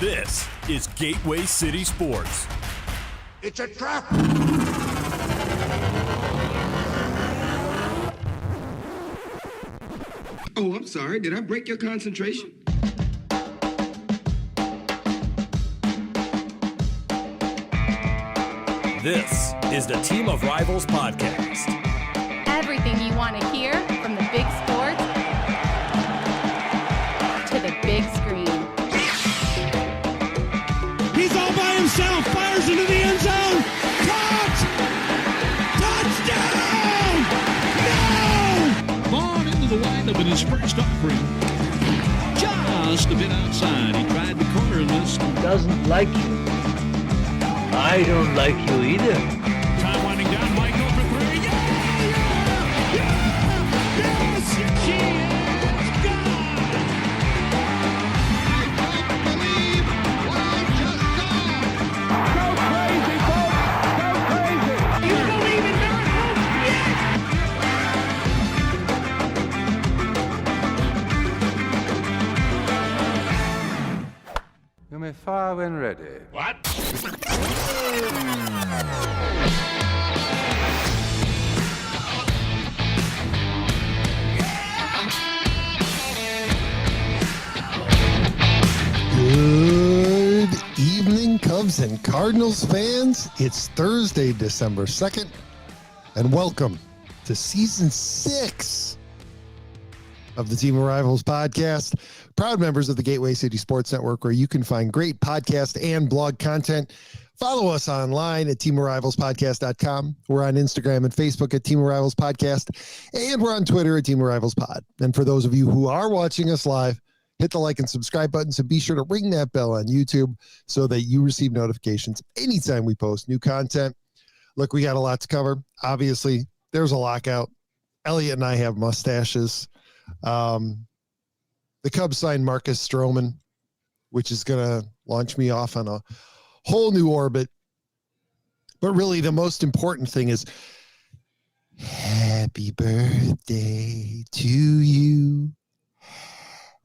This is Gateway City Sports. It's a trap! Oh, I'm sorry. Did I break your concentration? This is the Team of Rivals podcast. Everything you want to hear from the big sports to the big screen. He's all by himself, fires into the end zone. Caught! Touchdown! No! Vaughn into the windup in his first offering. Just a bit outside. He tried the corner and missed. Doesn't like you. I don't like you either. Time winding down, Michael for three. Yes! She is gone! I don't believe what I just saw. Go crazy, folks! Go crazy! You believe in miracles? Yes! You may fire when ready. What? Good evening, Cubs and Cardinals fans. It's Thursday, December 2nd, and welcome to Season 6 of the Team of Rivals podcast. Proud members of the Gateway City Sports Network, where you can find great podcast and blog content. Follow us online at teamofrivalspodcast.com. We're on Instagram and Facebook at Team of Rivals Podcast, and we're on Twitter at Team of Rivals Pod. And for those of you who are watching us live, hit the like and subscribe buttons, and be sure to ring that bell on YouTube so that you receive notifications anytime we post new content. Look, we got a lot to cover. Obviously, there's a lockout. Elliot and I have mustaches. The Cubs signed Marcus Stroman, which is going to launch me off on a whole new orbit. But really, the most important thing is happy birthday to you.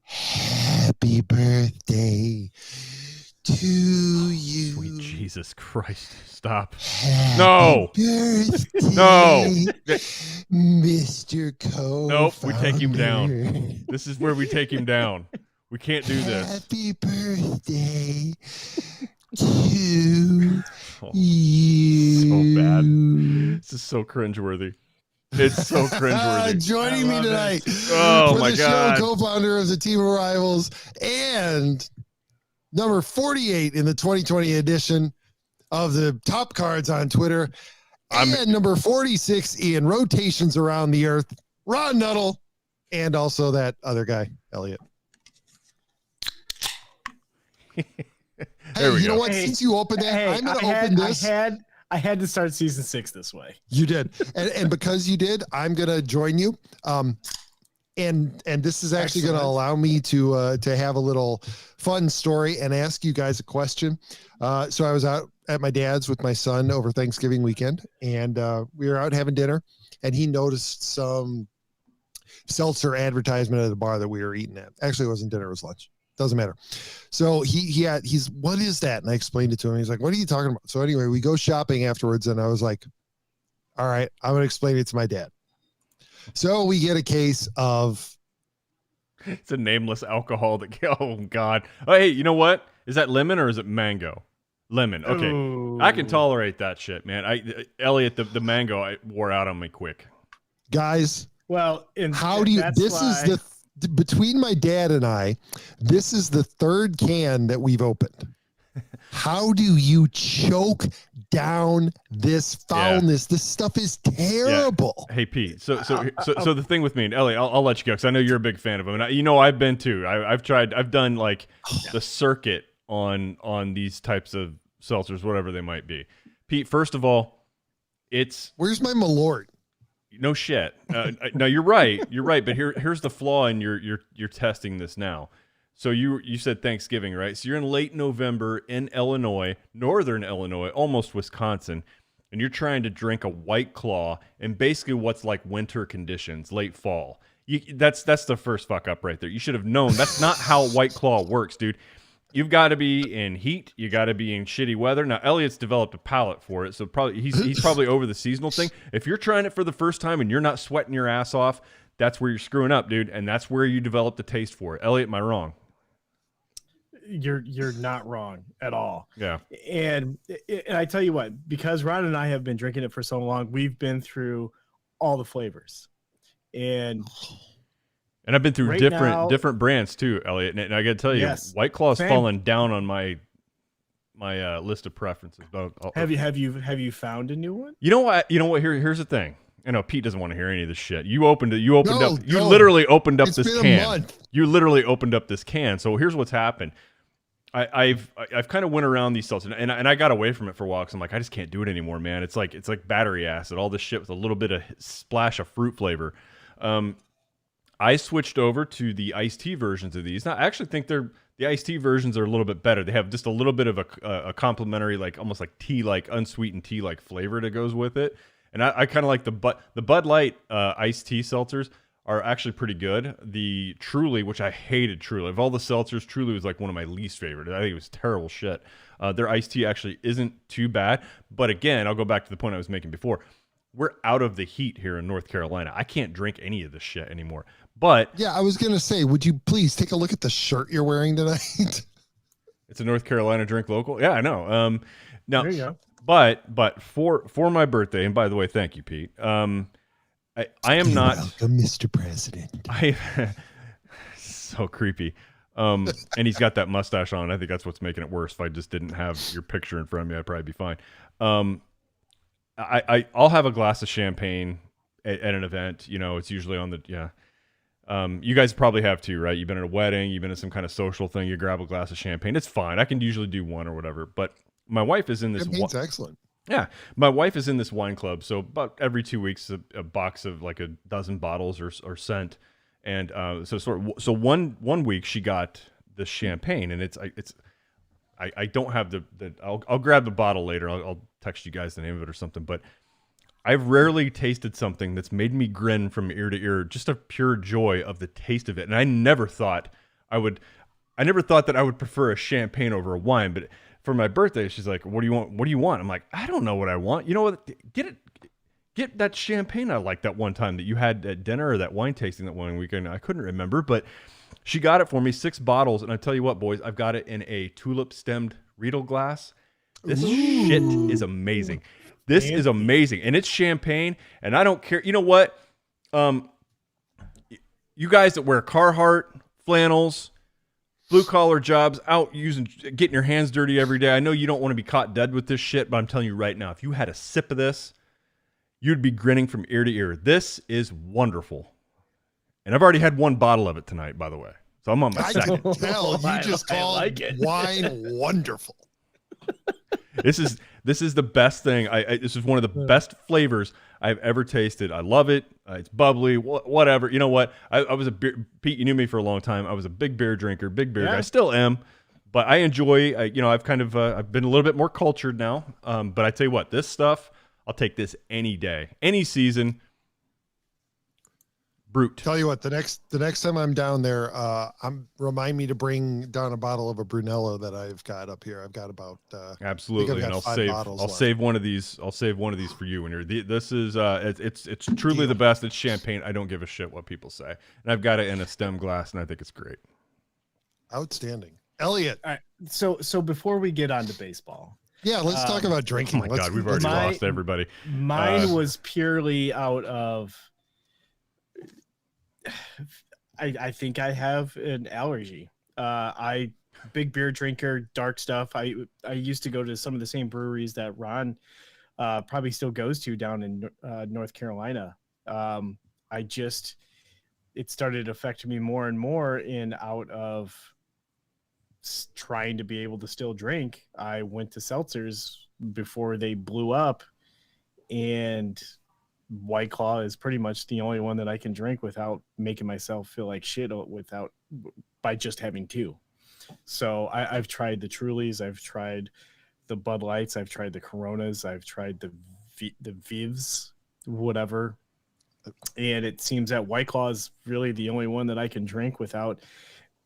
Happy birthday to you. Sweet Jesus Christ. Stop. Happy No. Birthday, No. Mr. Co. Nope, we take him down. This is where we take him down. We can't do this. Happy birthday to Oh, you. so bad. This is so cringeworthy. It's so cringeworthy. Joining me tonight Oh for my the God. show, co-founder of the Team of Rivals and number 48 in the 2020 edition of the Top Cards on Twitter, and number 46 in rotations around the earth, Ron Nuttall, and also that other guy, Elliot. There we you go. know what? Since you opened that, I'm going to open this. I had to start season 6 this way. You did. And because you did, I'm going to join you. And this is actually going to allow me to have a little fun story and ask you guys a question. So I was out at my dad's with my son over Thanksgiving weekend, and we were out having dinner, and he noticed some seltzer advertisement at the bar that we were eating at. Actually, it wasn't dinner, it was lunch. Doesn't matter. So he's, what is that? And I explained it to him. He's like, what are you talking about? So anyway, we go shopping afterwards, and I was like, all right, I'm going to explain it to my dad. So we get a case of. It's a nameless alcohol that, oh God. Oh, hey, you know what? Is that lemon or is it mango? Lemon. Okay. Ooh. I can tolerate that shit, man. Elliot, the mango, I wore out on me quick. Guys. Well, how do you, between my dad and I, this is the third can that we've opened. How do you choke down this foulness? Yeah. This stuff is terrible. Yeah. Hey, Pete. So the thing with me and Ellie, I'll let you go because I know you're a big fan of them, and I've been too. I've done like the circuit on these types of seltzers, whatever they might be. Pete, first of all, where's my Malort? No shit. No, you're right. You're right. But here's the flaw in you're testing this now. So you said Thanksgiving, right? So you're in late November in Illinois, northern Illinois, almost Wisconsin, and you're trying to drink a White Claw in basically what's like winter conditions, late fall. That's the first fuck up right there. You should have known. That's not how White Claw works, dude. You've got to be in heat. You got to be in shitty weather. Now, Elliot's developed a palate for it, so probably he's probably over the seasonal thing. If you're trying it for the first time and you're not sweating your ass off, that's where you're screwing up, dude, and that's where you develop the taste for it. Elliot, am I wrong? You're not wrong at all. Yeah. And I tell you what, because Ron and I have been drinking it for so long, we've been through all the flavors. And I've been through right different brands too, Elliot. And I got to tell you, yes, White Claw's same. fallen down on my list of preferences. But have you found a new one? You know what? Here's the thing. I know Pete doesn't want to hear any of this shit. You opened it. You literally opened up this can. You literally opened up this can. So here's what's happened. I've kind of went around these seltzers and I got away from it for a while because I'm like, I just can't do it anymore, man. It's like battery acid, all this shit with a little bit of splash of fruit flavor. I switched over to the iced tea versions of these. Now, I actually think the iced tea versions are a little bit better. They have just a little bit of a complimentary, like almost like tea, like unsweetened tea, like flavor that goes with it. And I kind of like the Bud Light iced tea seltzers are actually pretty good. The Truly, which I hated Truly. Of all the seltzers, Truly was like one of my least favorite. I think it was terrible shit. Their iced tea actually isn't too bad. But again, I'll go back to the point I was making before. We're out of the heat here in North Carolina. I can't drink any of this shit anymore. But yeah, I was going to say, would you please take a look at the shirt you're wearing tonight? It's a North Carolina Drink Local. Yeah, I know. Now, There you go. But for my birthday, and by the way, thank you, Pete. I am not welcome, Mr. President. So creepy. And he's got that mustache on. I think that's what's making it worse. If I just didn't have your picture in front of me, I'd probably be fine. I'll have a glass of champagne at an event. You know, it's usually on the you guys probably have too, right? You've been at a wedding, you've been at some kind of social thing, you grab a glass of champagne. It's fine. I can usually do one or whatever. But my wife is in this. Champagne's excellent. Yeah, my wife is in this wine club, so about every 2 weeks, a box of like a dozen bottles are sent, and so one week she got the champagne, and I don't have the I'll grab the bottle later. I'll text you guys the name of it or something, but I've rarely tasted something that's made me grin from ear to ear, just a pure joy of the taste of it, and I never thought that I would prefer a champagne over a wine, but for my birthday, she's like, "What do you want? What do you want?" I'm like, "I don't know what I want. You know what? Get that champagne I liked that one time that you had at dinner or that wine tasting that one weekend. I couldn't remember, but she got it for me, 6 bottles, and I tell you what, boys, I've got it in a tulip-stemmed Riedel glass. This shit is amazing. This is amazing, and it's champagne, and I don't care. You know what? You guys that wear Carhartt flannels, blue-collar jobs, out getting your hands dirty every day. I know you don't want to be caught dead with this shit, but I'm telling you right now, if you had a sip of this, you'd be grinning from ear to ear. This is wonderful. And I've already had 1 bottle of it tonight, by the way. So I'm on my second. I can tell. You just called wine wonderful. This is the best thing. This is one of the best flavors I've ever tasted. I love it. It's bubbly, whatever. You know what? I was a beer, Pete, you knew me for a long time. I was a big beer drinker, big beer guy. I still am, but I enjoy. I've kind of I've been a little bit more cultured now. But I tell you what, this stuff, I'll take this any day, any season. Brute. Tell you what, the next time I'm down there, remind me to bring down a bottle of a Brunello that I've got up here. I've got about absolutely, and I'll save one of these. I'll save one of these for you when you're. This is it's truly the best. It's champagne. I don't give a shit what people say, and I've got it in a stem glass, and I think it's great. Outstanding, Elliot. All right, so before we get on to baseball, yeah, let's talk about drinking. Oh my God, we've already lost everybody. Mine was purely out of. I think I have an allergy. Big beer drinker, dark stuff. I used to go to some of the same breweries that Ron probably still goes to down in North Carolina. It started affecting me more and more in out of trying to be able to still drink. I went to seltzers before they blew up, and White Claw is pretty much the only one that I can drink without making myself feel like shit by just having 2. So I've tried the Trulies, I've tried the Bud Lights, I've tried the Coronas, I've tried the Vivs, whatever. And it seems that White Claw is really the only one that I can drink without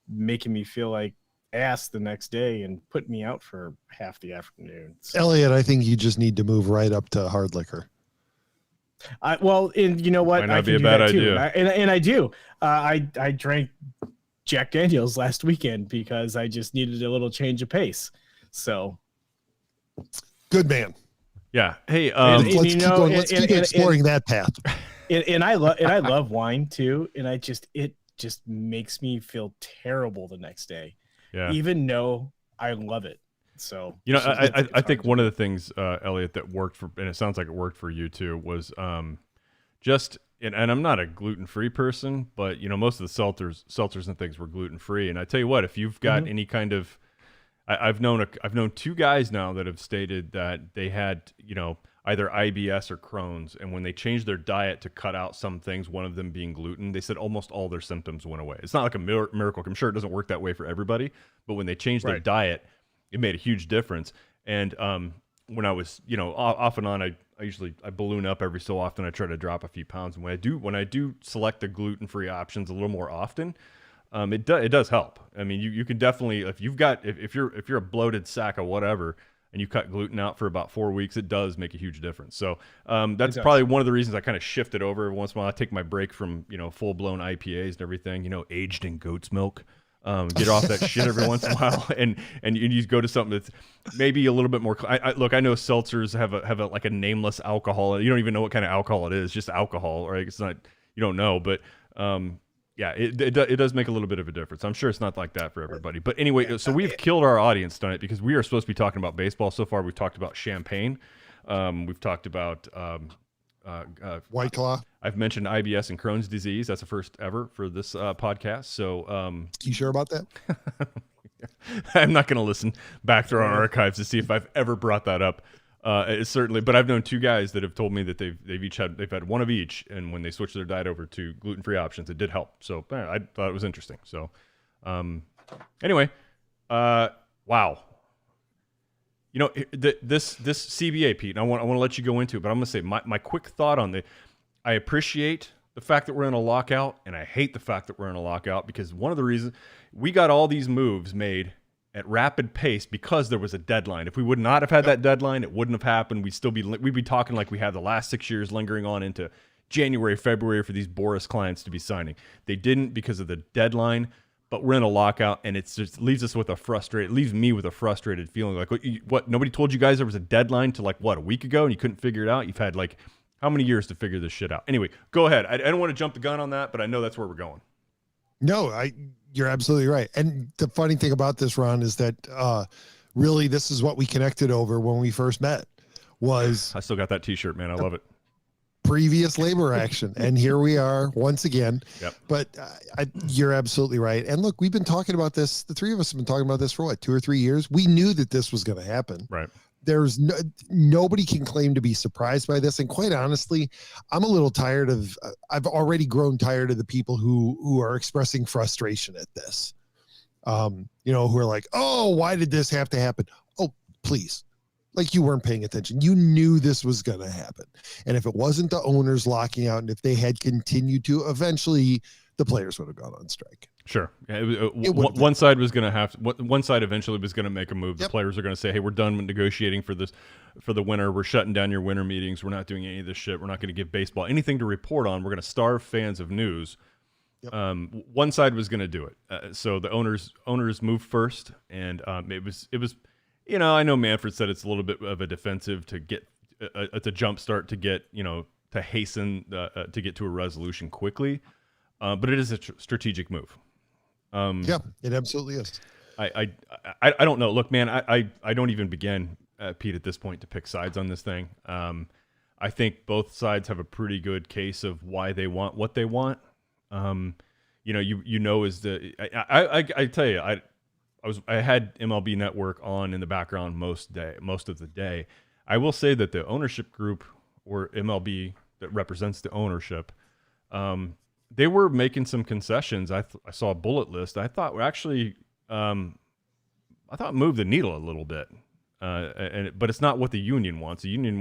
making me feel like ass the next day and put me out for half the afternoon. So, Elliot, I think you just need to move right up to hard liquor. and you know what? Might not I be can a do bad that too. idea. And I do. I drank Jack Daniels last weekend because I just needed a little change of pace. So Good man. Yeah. Hey, And Let's you know, let's keep exploring that path. and I love wine too, and it just makes me feel terrible the next day, yeah. even though I love it. So You know, it's I think hard one of the things, Elliot, that worked for, and it sounds like it worked for you too, was just, and I'm not a gluten-free person, but you know, most of the seltzers and things were gluten-free. And I tell you what, if you've got any kind of, I've known two guys now that have stated that they had, you know, either IBS or Crohn's, and when they changed their diet to cut out some things, one of them being gluten, they said almost all their symptoms went away. It's not like a miracle. I'm sure it doesn't work that way for everybody, but when they changed their diet, it made a huge difference. And when I was, you know, off and on, I balloon up every so often. I try to drop a few pounds, and when I do select the gluten-free options a little more often, it does help. I mean, you can definitely, if you're a bloated sack of whatever, and you cut gluten out for about 4 weeks, it does make a huge difference. So that's probably one of the reasons I kind of shifted over every once in a while. I take my break from, you know, full-blown IPAs and everything, you know, aged in goat's milk. Get off that shit every once in a while, and you go to something that's maybe a little bit more. Look, I know seltzers have a like a nameless alcohol. You don't even know what kind of alcohol it is, just alcohol, right? It's not, you don't know, but yeah, it does make a little bit of a difference. I'm sure it's not like that for everybody. But anyway, so we've killed our audience tonight because we are supposed to be talking about baseball. So far, we've talked about champagne. We've talked about White Claw. I've mentioned IBS and Crohn's disease. That's the first ever for this podcast. So You sure about that? I'm not going to listen back through our archives to see if I've ever brought that up. It's certainly, but I've known two guys that have told me that they've had one of each, and when they switched their diet over to gluten-free options, it did help. So I thought it was interesting. So anyway, wow. You know, this CBA, Pete, and I want to let you go into it, but I'm going to say my quick thought on I appreciate the fact that we're in a lockout, and I hate the fact that we're in a lockout, because one of the reasons we got all these moves made at rapid pace because there was a deadline. If we would not have had that deadline, it wouldn't have happened. We'd be talking like we have the last 6 years lingering on into January, February for these Boris clients to be signing. They didn't because of the deadline, but we're in a lockout, and it just leaves me with a frustrated feeling. Like, what? Nobody told you guys there was a deadline to like, what, a week ago, and you couldn't figure it out? You've had like how many years to figure this shit out? Anyway, go ahead. I don't want to jump the gun on that, but I know that's where we're going. No, you're absolutely right. And the funny thing about this, Ron, is that really this is what we connected over when we first met. Was I still got that T-shirt, man. I love it. Previous labor action, and here we are once again. Yep. But you're absolutely right. And look, we've been talking about this. The three of us have been talking about this for what, 2 or 3 years. We knew that this was going to happen. Right. There's nobody can claim to be surprised by this. And quite honestly, I'm a little tired of, I've already grown tired of the people who are expressing frustration at this. You know, who are like, oh, why did this have to happen? Oh, please. Like, you weren't paying attention. You knew this was going to happen. And if it wasn't the owners locking out, and if they had continued to, eventually the players would have gone on strike. Sure. Yeah, one side was going to have one side eventually was going to make a move. The players are going to say, hey, we're done with negotiating for the winter. We're shutting down your winter meetings. We're not doing any of this shit. We're not going to give baseball anything to report on. We're going to starve fans of news. One side was going to do it. So the owners moved first, and it was, you know, I know Manfred said it's a little bit of a defensive to get it's a jump start to get, you know, to hasten to get to a resolution quickly. But it is a strategic move. Yeah, it absolutely is. I don't know. Look, man, I don't even begin, Pete, at this point to pick sides on this thing. I think both sides have a pretty good case of why they want what they want. You know, is the I tell you, I had MLB Network on in the background most of the day. I will say that the ownership group, or MLB that represents the ownership, they were making some concessions. I saw a bullet list. I thought actually, moved the needle a little bit. But it's not what the union wants. The union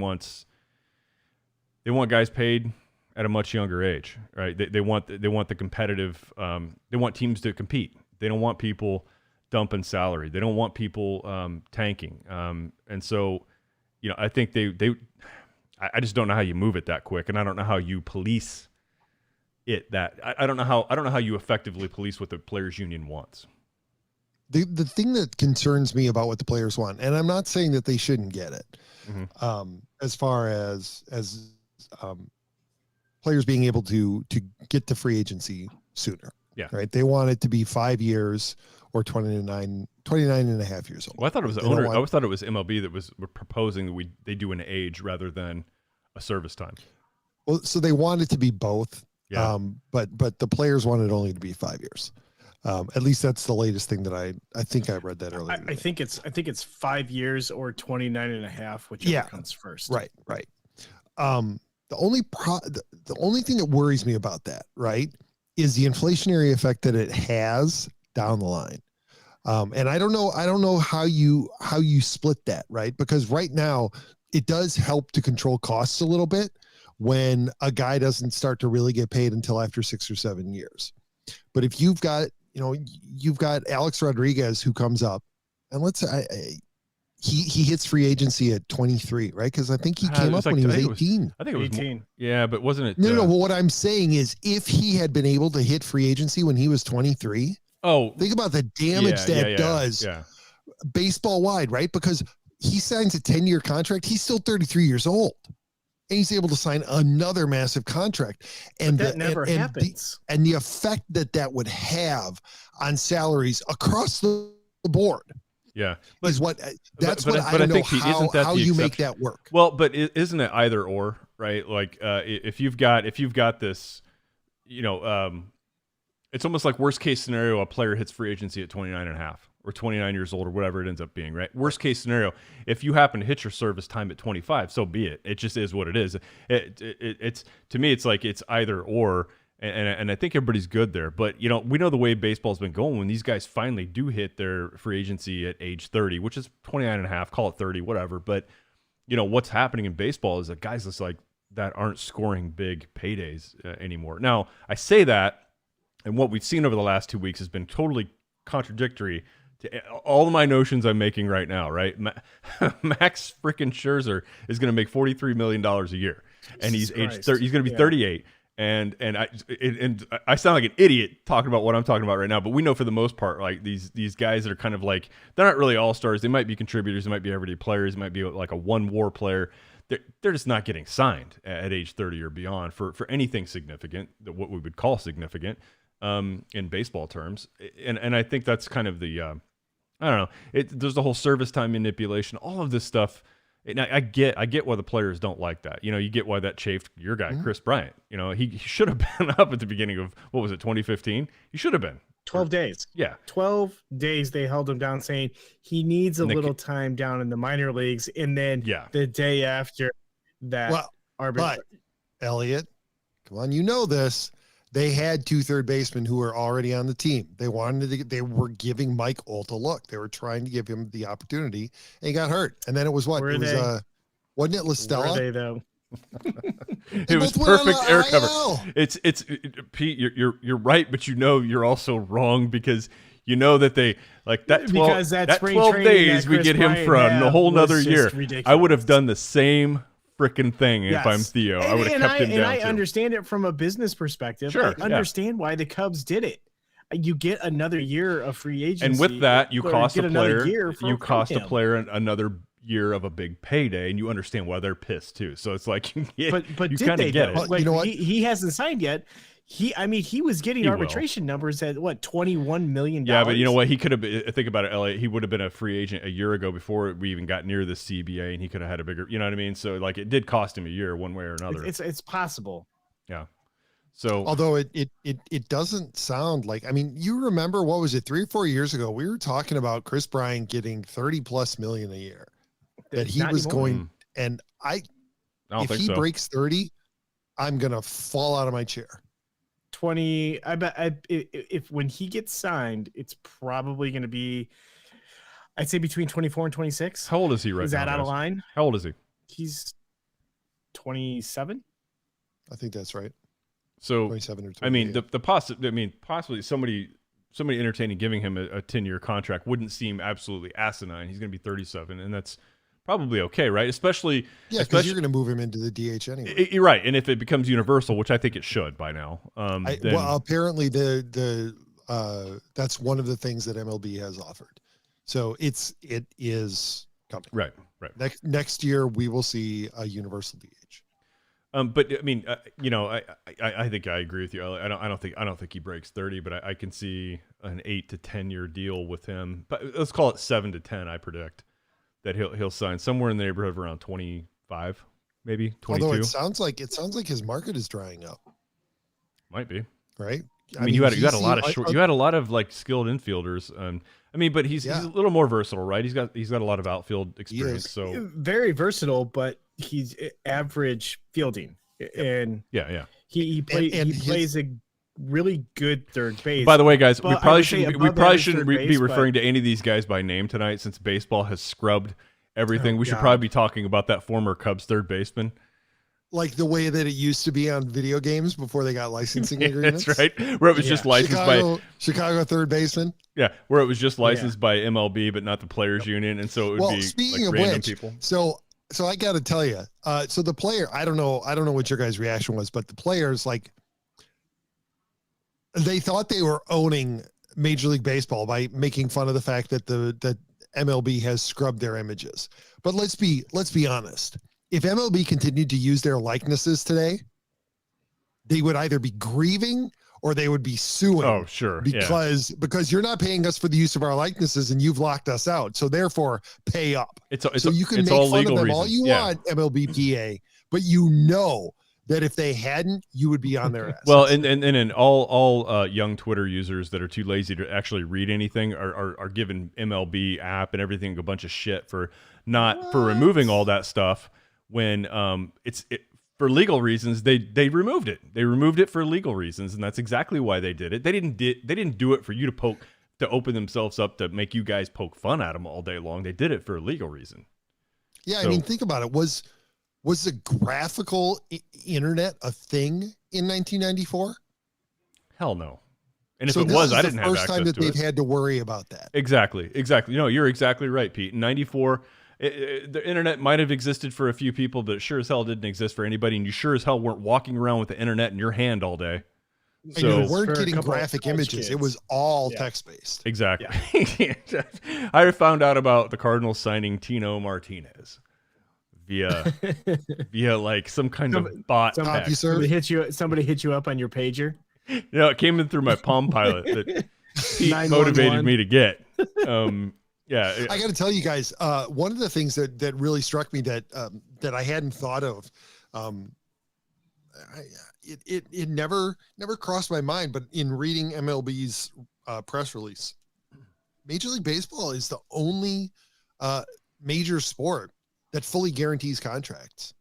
they want guys paid at a much younger age, right? They want the competitive. They want teams to compete. They don't want people dumping salary. They don't want people tanking. And so, I think I just don't know how you move it that quick, and I don't know how you police it. I don't know how you effectively police what the players' union wants. The thing that concerns me about what the players want, and I'm not saying that they shouldn't get it, as far as players being able to get to free agency sooner. Yeah. Right. They want it to be 5 years or 29 and a half years old. Well, I thought it was the owner. I always thought it was MLB that were proposing that they do an age rather than a service time. Well, so they want it to be both. Yeah. But the players want it only to be 5 years. At least that's the latest thing that I think I read that earlier. I think it's 5 years or 29 and a half, whichever comes first. Right. The only thing that worries me about that, right, is the inflationary effect that it has down the line. And I don't know how you split that, right? Because right now it does help to control costs a little bit when a guy doesn't start to really get paid until after 6 or 7 years. But if you've got Alex Rodriguez who comes up, and let's say he hits free agency at 23, right? Because I think he came up when he was 18. I think it was 18. More, yeah, but wasn't it? No. Well, what I'm saying is, if he had been able to hit free agency when he was 23, think about the damage that does baseball wide, right? Because he signs a 10-year contract. He's still 33 years old, and he's able to sign another massive contract. And that never happens. And the effect that would have on salaries across the board. Yeah, is what that's what I don't know how you make that work. Well, but isn't it either or, right? Like if you've got this, it's almost like worst case scenario, a player hits free agency at 29 and a half or 29 years old or whatever it ends up being, right? Worst case scenario, if you happen to hit your service time at 25, so be it. It just is what it is. It's to me, it's like it's either or. And I think everybody's good there. But, we know the way baseball's been going when these guys finally do hit their free agency at age 30, which is 29 and a half, call it 30, whatever. But, what's happening in baseball is that guys just like that aren't scoring big paydays anymore. Now, I say that, and what we've seen over the last 2 weeks has been totally contradictory to all of my notions I'm making right now, right? Max freaking Scherzer is going to make $43 million a year. And he's age 30. He's going to be 38. And I sound like an idiot talking about what I'm talking about right now, but we know for the most part, like these guys that are kind of like, they're not really all-stars. They might be contributors. They might be everyday players. It might be like a one-WAR player. They're just not getting signed at age 30 or beyond for anything significant, what we would call significant in baseball terms. And I think that's kind of the, I don't know. There's the whole service time manipulation, all of this stuff. Now, I get why the players don't like that. You get why that chafed your guy, Chris Bryant. He should have been up at the beginning of, 2015? He should have been. 12 days. Yeah. 12 days they held him down saying he needs a little time down in the minor leagues. And then the day after that. But, Elliot, come on, this. They had 2 third basemen who were already on the team. They were giving Mike Olt a look. They were trying to give him the opportunity, and he got hurt. And then it was wasn't it Listella? Were they though? It was perfect air cover. It's Pete. You're right, but you're also wrong because that they like that 12, because that 12 days we get him from the whole nother year. Ridiculous. I would have done the same freaking thing if I'm Theo. I would have kept him down. And I understand it from a business perspective. Sure, I understand why the Cubs did it. You get another year of free agency, and with that, you cost a player. You cost a player another year of a big payday, and you understand why they're pissed too. So it's like, but you kind of get it. Like, you know what? He hasn't signed yet. He was getting arbitration numbers at $21 million. Yeah, but you know what? He could have. Think about it, Elliot. He would have been a free agent a year ago before we even got near the CBA, and he could have had a bigger. You know what I mean? So like, it did cost him a year, one way or another. It's possible. Yeah. So although it doesn't sound like, you remember, what was it, 3 or 4 years ago? We were talking about Chris Bryant getting $30+ million a year. That he was going, and if he breaks 30, I'm gonna fall out of my chair. 20. I bet if when he gets signed, it's probably going to be, I'd say between 24 and 26. How old is he right now? Is that out of line? How old is he? He's 27. I think that's right. So 27 or 28. possibly somebody somebody entertaining giving him a 10-year contract wouldn't seem absolutely asinine. He's going to be 37, and that's probably okay, right? Especially because you're going to move him into the DH anyway. You're right, and if it becomes universal, which I think it should by now. Well, apparently that's one of the things that MLB has offered. So it is coming. Right. Next year we will see a universal DH. But I mean, I think I agree with you. I don't think he breaks 30, but I can see an 8 to 10 year deal with him. But let's call it 7 to 10. I predict that he'll sign somewhere in the neighborhood of around 25, maybe 22. Although it sounds like his market is drying up. Might be, right? I mean, you had a lot of you had a lot of like skilled infielders. But he's a little more versatile, right? He's got a lot of outfield experience. So very versatile, but he's average fielding, and he plays a really good third base. By the way, guys, we probably shouldn't be referring to any of these guys by name tonight, since baseball has scrubbed everything. We should probably be talking about that former Cubs third baseman. Like the way that it used to be on video games before they got licensing agreements. That's right. Where it was just licensed by Chicago third baseman. Yeah, where it was just licensed by MLB, but not the Players Union, and so it would be speaking like of random which, people. So I got to tell you, so the player, I don't know what your guys' reaction was, but the players, like, they thought they were owning Major League Baseball by making fun of the fact that that MLB has scrubbed their images. But let's be honest. If MLB continued to use their likenesses today, they would either be grieving or they would be suing. Oh, sure. Because you're not paying us for the use of our likenesses and you've locked us out. So therefore, pay up. So you can make fun of them all you want, MLBPA, but you know that if they hadn't, you would be on their ass. Well, and all young Twitter users that are too lazy to actually read anything are giving MLB app and everything a bunch of shit for removing all that stuff. When for legal reasons, they removed it. They removed it for legal reasons, and that's exactly why they did it. They didn't do it for you to open themselves up to make you guys poke fun at them all day long. They did it for a legal reason. Yeah, I mean, think about it. Was the graphical internet a thing in 1994? Hell no. And if it was, I didn't have access to it. First time that they've had to worry about that. Exactly. No, you're exactly right, Pete. In 94. The internet might have existed for a few people, but it sure as hell didn't exist for anybody, and you sure as hell weren't walking around with the internet in your hand all day. So and you weren't getting graphic images. Kids. It was all text-based. Exactly. Yeah. I found out about the Cardinals signing Tino Martinez via like some kind of bot. Somebody hit you up on your pager. It came in through my Palm Pilot that Pete motivated me to get. Yeah, I got to tell you guys, one of the things that really struck me that I hadn't thought of, it never crossed my mind, but in reading MLB's press release, Major League Baseball is the only major sport that fully guarantees contracts.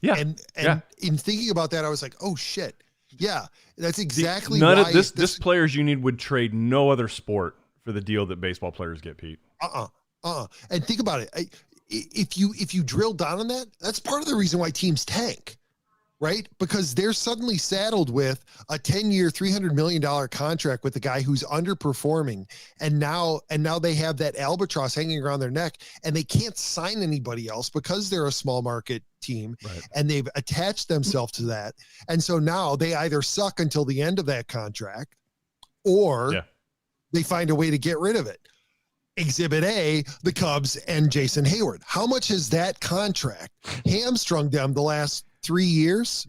Yeah, and in thinking about that, I was like, oh shit, yeah, that's exactly none why of this players union would trade no other sport for the deal that baseball players get, Pete. And think about it. If you drill down on that, that's part of the reason why teams tank, right? Because they're suddenly saddled with a 10-year, $300 million contract with a guy who's underperforming. And now they have that albatross hanging around their neck, and they can't sign anybody else because they're a small market team, right? And they've attached themselves to that. And so now they either suck until the end of that contract or they find a way to get rid of it. Exhibit A, the Cubs and Jason Hayward. How much has that contract hamstrung them the last 3 years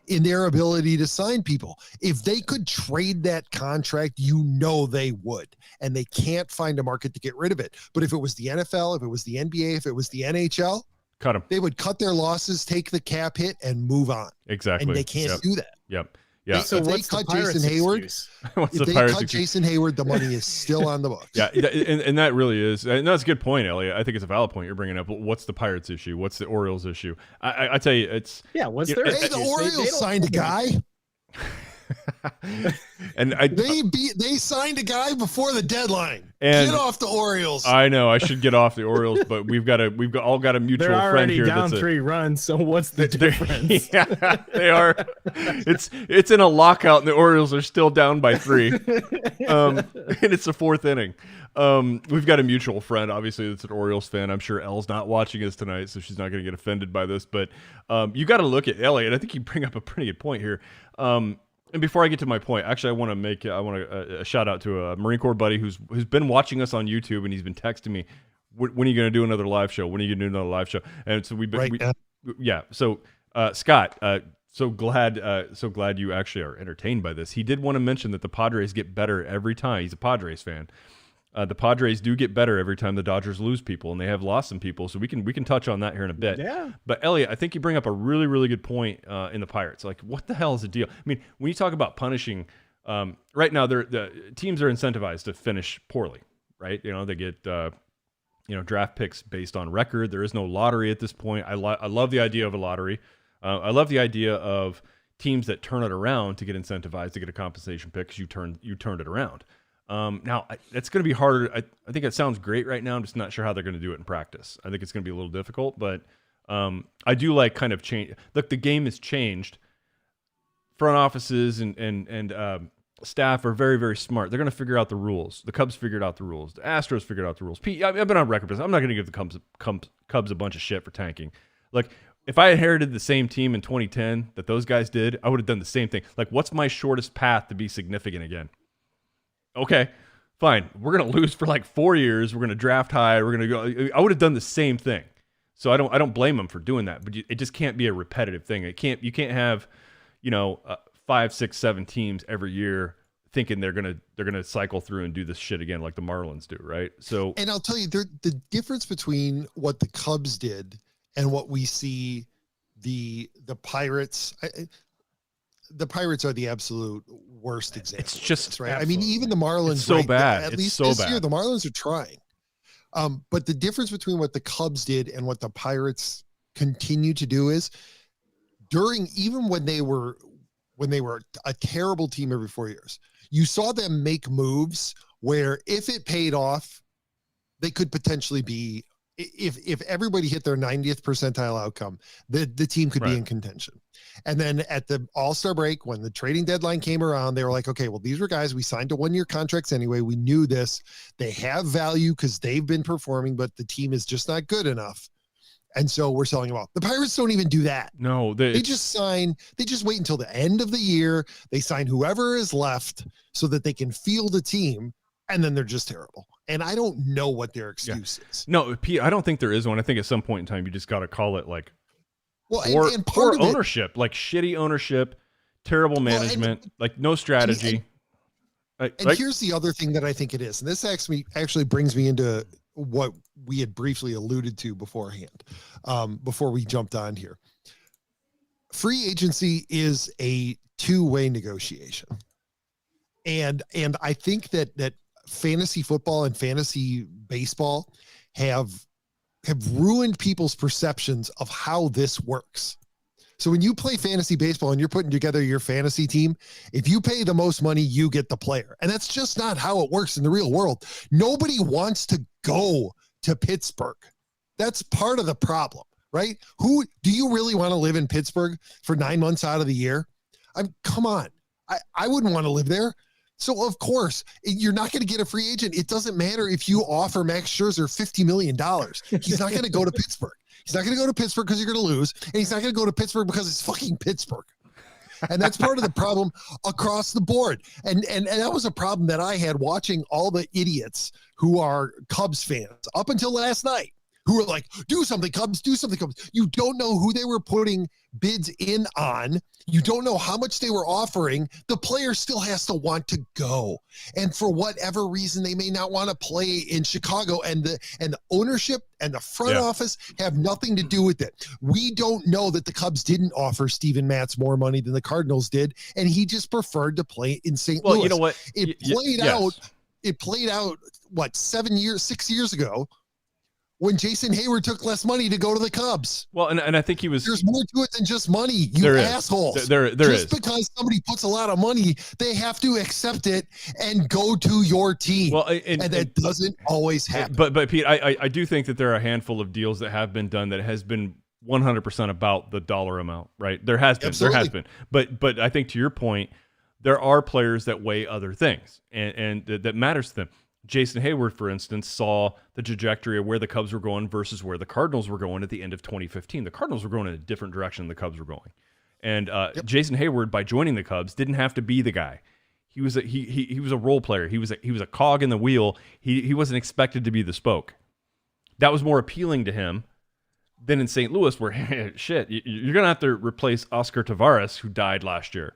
in their ability to sign people? If they could trade that contract, they would. And they can't find a market to get rid of it. But if it was the NFL, if it was the NBA, if it was the NHL, cut them. They would cut their losses, take the cap hit, and move on. Exactly. And they can't do that. Yep. Yeah. So if they cut Jason Hayward, Jason Hayward, the money is still on the books. Yeah, and that really is, and that's a good point, Elliot. I think it's a valid point you're bringing up. What's the Pirates issue? What's the Orioles issue? I tell you, it's what's their? Hey, the Orioles signed a guy. And they signed a guy before the deadline. And get off the Orioles. I know I should get off the Orioles, but we've all got a mutual They're friend already here. down that's 3 runs. So what's the difference? Yeah, they are. It's in a lockout, and the Orioles are still down by 3. And it's the 4th inning. We've got a mutual friend, obviously, that's an Orioles fan. I'm sure Elle's not watching us tonight, so she's not going to get offended by this. But you got to look at Elliot. I think you bring up a pretty good point here. And before I get to my point, actually, I want to make a shout out to a Marine Corps buddy who's been watching us on YouTube, and he's been texting me, when are you going to do another live show? When are you going to do another live show? And so yeah. So Scott, so glad you actually are entertained by this. He did want to mention that the Padres get better every time. He's a Padres fan. The Padres do get better every time the Dodgers lose people, and they have lost some people. So we can touch on that here in a bit. Yeah. But Elliot, I think you bring up a really, really good point in the Pirates. Like, what the hell is the deal? I mean, when you talk about punishing, right now the teams are incentivized to finish poorly, right? They get draft picks based on record. There is no lottery at this point. I love the idea of a lottery. I love the idea of teams that turn it around to get incentivized to get a compensation pick because you turned it around. Now, it's going to be harder. I think it sounds great right now. I'm just not sure how they're going to do it in practice. I think it's going to be a little difficult, but I do like kind of change. Look, the game has changed. Front offices and staff are very, very smart. They're going to figure out the rules. The Cubs figured out the rules. The Astros figured out the rules. Pete, I've been on record for this. I'm not going to give the Cubs a bunch of shit for tanking. Like, if I inherited the same team in 2010 that those guys did, I would have done the same thing. Like, what's my shortest path to be significant again? Okay, fine. We're going to lose for like 4 years. We're going to draft high. We're going to go. I would have done the same thing. So I don't blame them for doing that, but it just can't be a repetitive thing. You can't have, 5, 6, 7 teams every year thinking they're gonna cycle through and do this shit again like the Marlins do, right? So, and I'll tell you, the difference between what the Cubs did and what we see the Pirates. The Pirates are the absolute worst example. It's just right. I mean, even the Marlins. It's so right, bad. At it's least so this bad. year, the Marlins are trying. But the difference between what the Cubs did and what the Pirates continue to do is even when they were a terrible team every 4 years, you saw them make moves where if it paid off, they could potentially be, if everybody hit their 90th percentile outcome, the team could be in contention. And then at the All-Star break, when the trading deadline came around, they were like, okay, well, these were guys we signed to 1-year contracts anyway. We knew this. They have value because they've been performing, but the team is just not good enough. And so we're selling them off. The Pirates don't even do that. No, they just wait until the end of the year. They sign whoever is left so that they can field a team, and then they're just terrible. And I don't know what their excuse is. No, Pete, I don't think there is one. I think at some point in time, you just got to call it like, and part of ownership, like shitty ownership, terrible management, like no strategy. And here's the other thing that I think it is. And this actually brings me into what we had briefly alluded to beforehand, before we jumped on here. Free agency is a two-way negotiation. And I think that fantasy football and fantasy baseball have ruined people's perceptions of how this works. So when you play fantasy baseball and you're putting together your fantasy team, if you pay the most money, you get the player. And that's just not how it works in the real world. Nobody wants to go to Pittsburgh. That's part of the problem, right? Who do you really want to live in Pittsburgh for 9 months out of the year? Come on. I wouldn't want to live there. So of course, you're not going to get a free agent. It doesn't matter if you offer Max Scherzer $50 million. He's not going to go to Pittsburgh. He's not going to go to Pittsburgh because you're going to lose. And he's not going to go to Pittsburgh because it's fucking Pittsburgh. And that's part of the problem across the board. And that was a problem that I had watching all the idiots who are Cubs fans up until last night, who were like, do something, Cubs, do something, Cubs. You don't know who they were putting bids in on. You don't know how much they were offering. The player still has to want to go. And for whatever reason, they may not want to play in Chicago, and the ownership and the front office have nothing to do with it. We don't know that the Cubs didn't offer Steven Matz more money than the Cardinals did, and he just preferred to play in St. Louis. You know what? It played out, what, 6 years ago, when Jason Hayward took less money to go to the Cubs. Well, and I think he was. There's more to it than just money, you There is. assholes. There just is. because somebody puts a lot of money, they have to accept it and go to your team. Well, and that doesn't always happen. But Pete, I do think that there are a handful of deals that have been done that has been 100% about the dollar amount, right? There has been. Absolutely. There has been. But I think to your point, there are players that weigh other things and that matters to them. Jason Hayward, for instance, saw the trajectory of where the Cubs were going versus where the Cardinals were going at the end of 2015. The Cardinals were going in a different direction than the Cubs were going. And Jason Hayward, by joining the Cubs, didn't have to be the guy. He was a role player. He was a cog in the wheel. He wasn't expected to be the spoke. That was more appealing to him than in St. Louis, where shit, you're gonna have to replace Oscar Taveras, who died last year.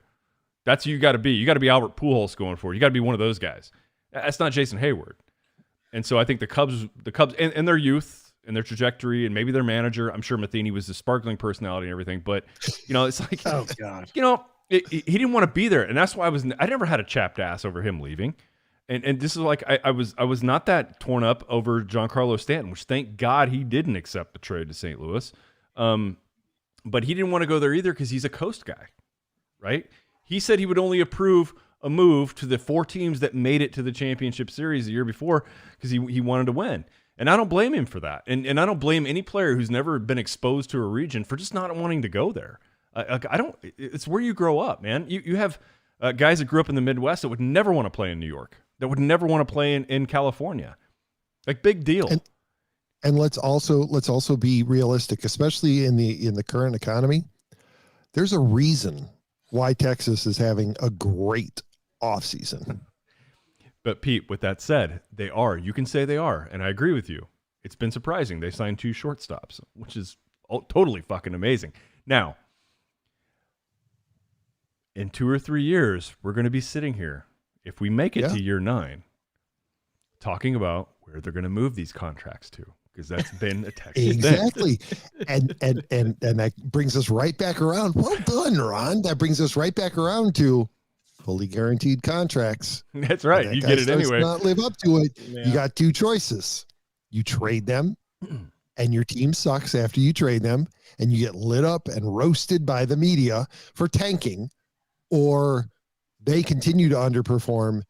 That's who you got to be. You got to be Albert Pujols going for it. You got to be one of those guys. That's not Jason Hayward. And so I think the Cubs and their youth and their trajectory and maybe their manager, I'm sure Matheny was a sparkling personality and everything, but it's like, oh God, he didn't want to be there. And that's why I never had a chapped ass over him leaving. And this is like, I was not that torn up over Giancarlo Stanton, which thank God he didn't accept the trade to St. Louis. But he didn't want to go there either because he's a coast guy, right? He said he would only approve a move to the 4 teams that made it to the championship series the year before because he wanted to win. And I don't blame him for that. And I don't blame any player who's never been exposed to a region for just not wanting to go there. It's where you grow up, man. You have guys that grew up in the Midwest that would never want to play in New York, that would never want to play in California. Like, big deal. And let's also be realistic, especially in the current economy. There's a reason why Texas is having a great offseason. But Pete, with that said, they are. You can say they are, and I agree with you. It's been surprising. They signed 2 shortstops, which is totally fucking amazing. Now, in 2 or 3 years, we're going to be sitting here, if we make it to year 9, talking about where they're going to move these contracts to, because that's been a Texas exactly. and that brings us right back around. Well done, Ron. That brings us right back around to fully guaranteed contracts. That's right. You get it anyway. Not live up to it. Yeah. You got 2 choices. You trade them, and your team sucks after you trade them, and you get lit up and roasted by the media for tanking, or they continue to underperform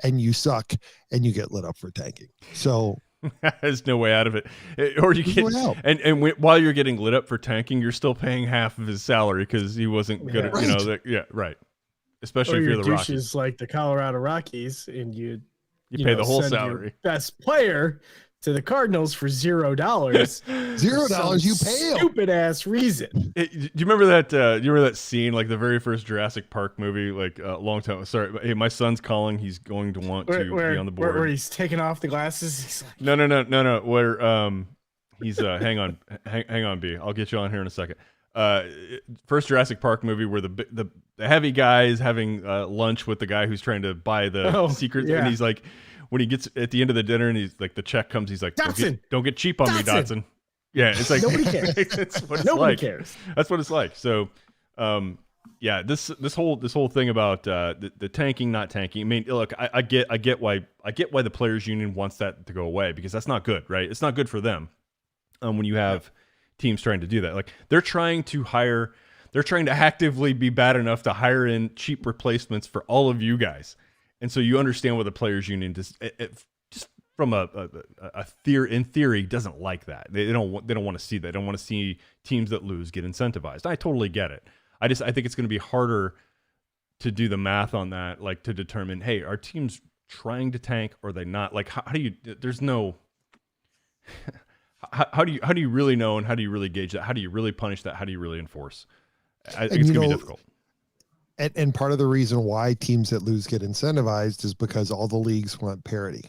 and you suck and you get lit up for tanking. So there's no way out of it. Or you get, and while you're getting lit up for tanking, you're still paying half of his salary because he wasn't good at, right. Especially or if you're the douches Rockies. Like the Colorado Rockies, and you pay the whole salary. Best player to the Cardinals for $0. $0, you pay him. Stupid ass reason. Do you remember that? You remember that scene, like the very first Jurassic Park movie, like a long time? Sorry, hey, my son's calling. He's going to want to be on the board. Where he's taking off the glasses. He's like, no. Where he's hang on, B. I'll get you on here in a second. First Jurassic Park movie where the heavy guy is having lunch with the guy who's trying to buy the secret, and he's like, when he gets at the end of the dinner and he's like, the check comes, he's like, don't get cheap on me, Dotson. Yeah, it's like nobody cares. It's what it's Nobody cares. That's what it's like. So, this whole thing about the tanking, not tanking. I mean, look, I get why the players' union wants that to go away, because that's not good, right? It's not good for them. When you have teams trying to do that, like they're trying to actively be bad enough to hire in cheap replacements for all of you guys. And so you understand what the players' union does, just from in theory, doesn't like that. They don't want to see that. They don't want to see teams that lose get incentivized. I totally get it. I think it's going to be harder to do the math on that, like to determine, hey, are teams trying to tank or are they not? Like, how do you? There's no. How do you really know, and how do you really gauge that? How do you really punish that? How do you really enforce? I think it's going to be difficult. And part of the reason why teams that lose get incentivized is because all the leagues want parity.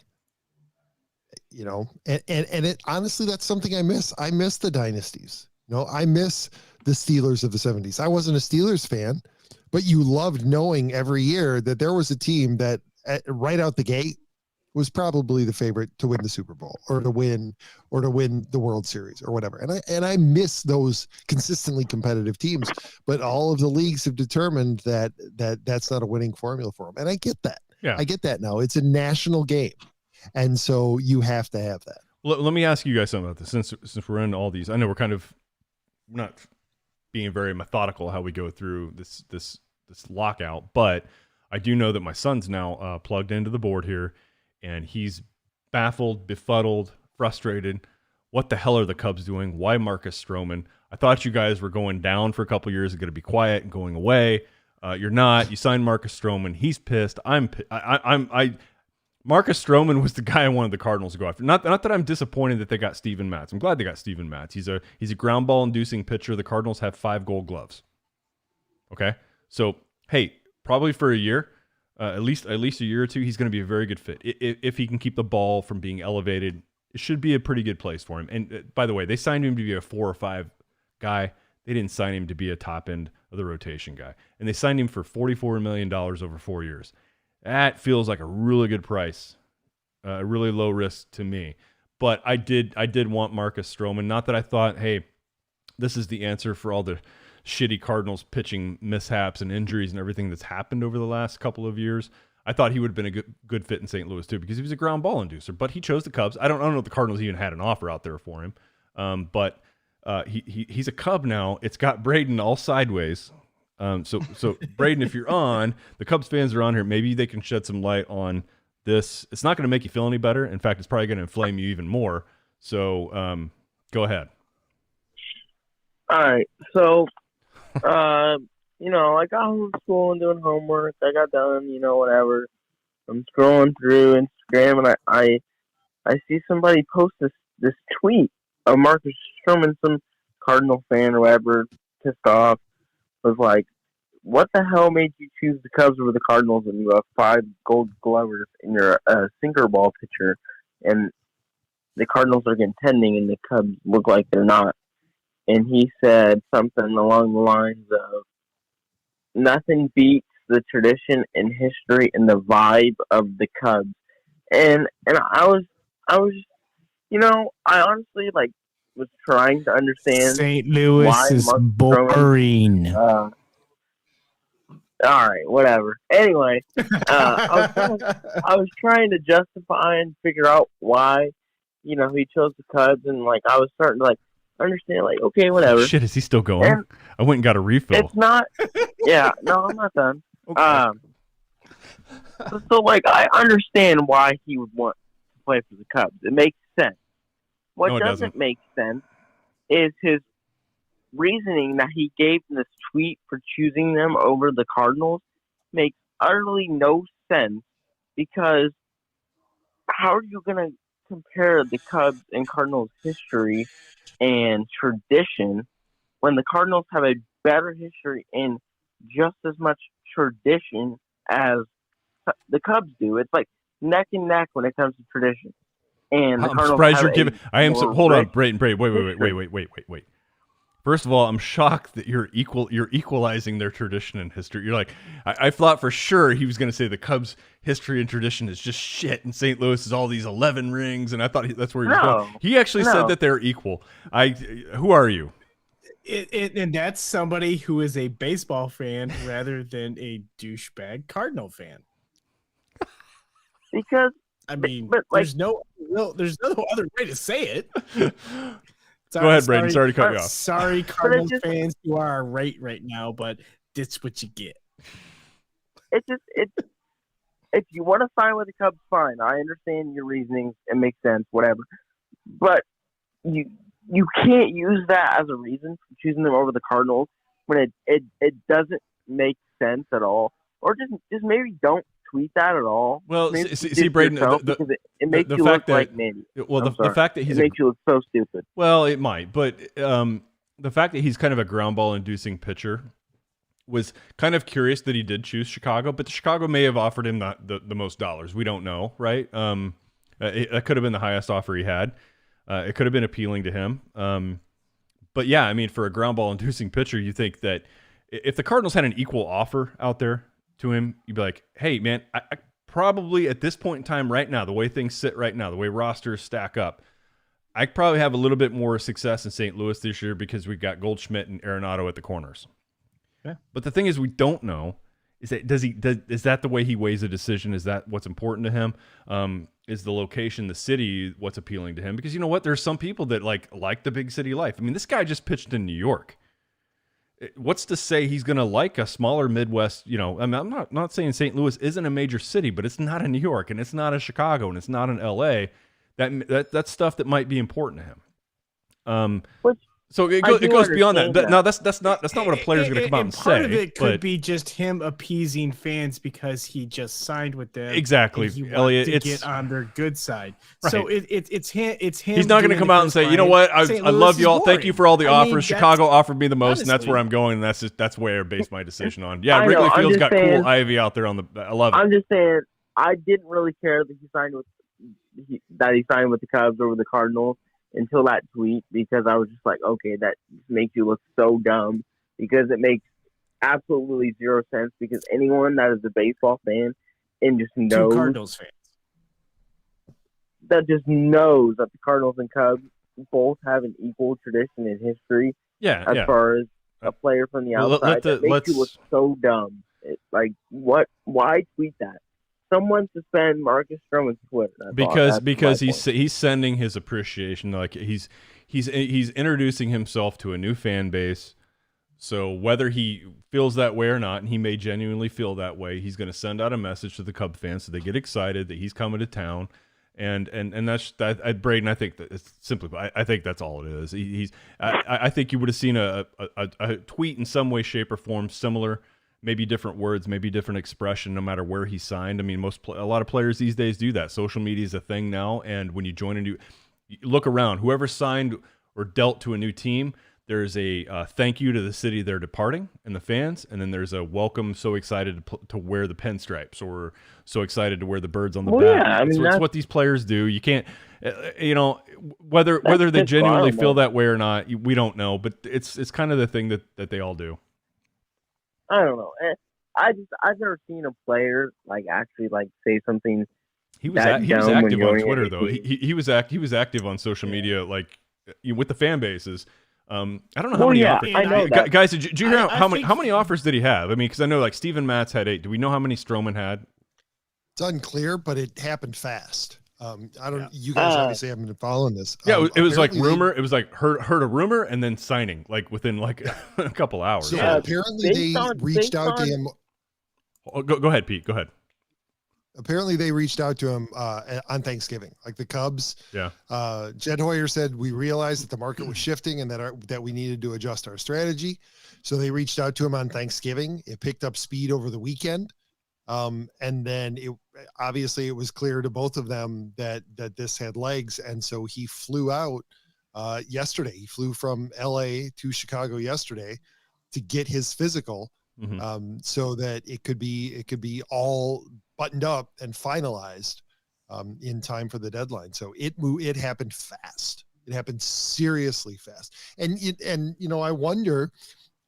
And it honestly, that's something I miss. I miss the dynasties. I miss the Steelers of the 70s. I wasn't a Steelers fan, but you loved knowing every year that there was a team that right out the gate was probably the favorite to win the Super Bowl or to win the World Series or whatever. And I miss those consistently competitive teams, but all of the leagues have determined that that's not a winning formula for them. And I get that. Yeah. I get that now. It's a national game. And so you have to have that. Let me ask you guys something about this. Since we're in all these, I know we're not being very methodical how we go through this lockout, but I do know that my son's now plugged into the board here, and he's baffled, befuddled, frustrated. What the hell are the Cubs doing? Why Marcus Stroman? I thought you guys were going down for a couple of years and going to be quiet and going away. You're not. You signed Marcus Stroman. He's pissed. Marcus Stroman was the guy I wanted the Cardinals to go after. Not that I'm disappointed that they got Steven Matz. I'm glad they got Steven Matz. He's a ground ball inducing pitcher. The Cardinals have 5 Gold Gloves. Okay, so hey, probably for a year, at least a year or two, he's going to be a very good fit. If he can keep the ball from being elevated, it should be a pretty good place for him. And by the way, they signed him to be a 4 or 5 guy. They didn't sign him to be a top end of the rotation guy. And they signed him for $44 million over 4 years. That feels like a really good price, a really low risk to me. But I did want Marcus Stroman. Not that I thought, hey, this is the answer for all the shitty Cardinals pitching mishaps and injuries and everything that's happened over the last couple of years. I thought he would have been a good fit in St. Louis too, because he was a ground ball inducer. But he chose the Cubs. I don't know if the Cardinals even had an offer out there for him. But he's a Cub now. It's got Braden all sideways. So Braden, if you're on, the Cubs fans are on here. Maybe they can shed some light on this. It's not going to make you feel any better. In fact, it's probably going to inflame you even more. So go ahead. All right. So, I got home from school and doing homework. I got done, whatever. I'm scrolling through Instagram and I see somebody post this tweet of Marcus Stroman, some Cardinal fan or whatever, pissed off, was like, what the hell made you choose the Cubs over the Cardinals when you have 5 Gold Glovers and you're a sinker ball pitcher and the Cardinals are contending and the Cubs look like they're not? And he said something along the lines of, nothing beats the tradition and history and the vibe of the Cubs. And I was I honestly was trying to understand St. Louis is boring. All right, whatever. Anyway, I was trying to justify and figure out why, he chose the Cubs, and I was starting to understand, okay, whatever. Shit, is he still going? And I went and got a refill. It's not. Yeah, no, I'm not done. Okay. So I understand why he would want to play for the Cubs. It makes sense. What doesn't make sense is his reasoning that he gave in this tweet for choosing them over the Cardinals makes utterly no sense, because how are you going to compare the Cubs and Cardinals history and tradition when the Cardinals have a better history and just as much tradition as the Cubs do? It's like neck and neck when it comes to tradition. And the I'm surprised you're giving. Hold on, Brayden. Wait. First of all, I'm shocked that you're equalizing their tradition and history. You're like, I thought for sure he was going to say the Cubs' history and tradition is just shit, and St. Louis is all these 11 rings, and I thought that's where he was going. He actually said that they're equal. Who are you? And that's somebody who is a baseball fan rather than a douchebag Cardinal fan. Because there's no other way to say it. Go ahead, Brayden. Sorry to cut you off. Sorry, Cardinals fans, you are right now, but that's what you get. If you want to sign with the Cubs, fine. I understand your reasoning. It makes sense, whatever. But you can't use that as a reason for choosing them over the Cardinals when it doesn't make sense at all. Or just maybe don't tweet that at all. Well, see, Brayden, it makes you look like an idiot. Well, the fact that it makes you look so stupid. Well, it might, but the fact that he's kind of a ground ball inducing pitcher was kind of curious that he did choose Chicago, but Chicago may have offered him the most dollars. We don't know, right? It could have been the highest offer he had. It could have been appealing to him. But yeah, I mean, for a ground ball inducing pitcher, you think that if the Cardinals had an equal offer out there to him, you'd be like, hey, man, I probably at this point in time right now, the way things sit right now, the way rosters stack up, I probably have a little bit more success in St. Louis this year because we've got Goldschmidt and Arenado at the corners. Yeah. But the thing is, we don't know. is that the way he weighs a decision? Is that what's important to him? Is the location, the city, what's appealing to him? Because you know what? There's some people that like the big city life. I mean, this guy just pitched in New York. What's to say he's going to like a smaller Midwest, you know, I mean, I'm not saying St. Louis isn't a major city, but it's not in New York and it's not in Chicago and it's not in LA. That's stuff that might be important to him. So it goes beyond that. No, that's not what a player's going to come out and say. Part of it could be just him appeasing fans because he just signed with them. Exactly, Elliot. To get on their good side. Right. So it's him. He's not going to come out and say, you know what, I love you all. Thank you for all the offers. Chicago offered me the most, and that's where I'm going. And that's where I base my decision on. Yeah, Wrigley Field's got cool ivy out there on the. I love it. I'm just saying, I didn't really care that he signed with the Cubs over the Cardinals until that tweet, because I was just like, okay, that makes you look so dumb, because it makes absolutely zero sense, because anyone that is a baseball fan and just knows, Cardinals fans, that just knows that the Cardinals and Cubs both have an equal tradition in history. As far as a player from the outside, that makes you look so dumb. Like, what? Why tweet that? Someone suspend Marcus Stroman's Twitter. Because he's sending his appreciation. Like he's introducing himself to a new fan base. So whether he feels that way or not, and he may genuinely feel that way, he's going to send out a message to the Cub fans so they get excited that he's coming to town. And that's that. Braden, I think that it's simply. I think that's all it is. I think you would have seen a tweet in some way, shape, or form similar. Maybe different words, maybe different expression, no matter where he signed. I mean, a lot of players these days do that. Social media is a thing now, and when you join you look around, whoever signed or dealt to a new team, there's a thank you to the city they're departing and the fans, and then there's a welcome, so excited to wear the pinstripes, or so excited to wear the birds on the back. Yeah, I mean, it's what these players do. You can't, whether they genuinely feel that way or not, we don't know, but it's kind of the thing that they all do. I don't know. I've never seen a player actually say something. He was active on Twitter though. He was active on social media with the fan bases. I don't know how many offers. I know guys, did you hear how many offers did he have? I mean, because I know Steven Matz had 8. Do we know how many Stroman had? It's unclear, but it happened fast. I don't. You guys obviously haven't been following this. Yeah, it was like rumor. It was like heard a rumor and then signing within a couple hours. So apparently they reached out to him. Oh, go ahead, Pete. Go ahead. Apparently they reached out to him on Thanksgiving, like the Cubs. Yeah. Jed Hoyer said we realized that the market was shifting and that we needed to adjust our strategy. So they reached out to him on Thanksgiving. It picked up speed over the weekend. And then it was clear to both of them that this had legs. And so he flew out yesterday. He flew from LA to Chicago yesterday to get his physical, so that it could be all buttoned up and finalized in time for the deadline. So it happened fast. It happened seriously fast. And I wonder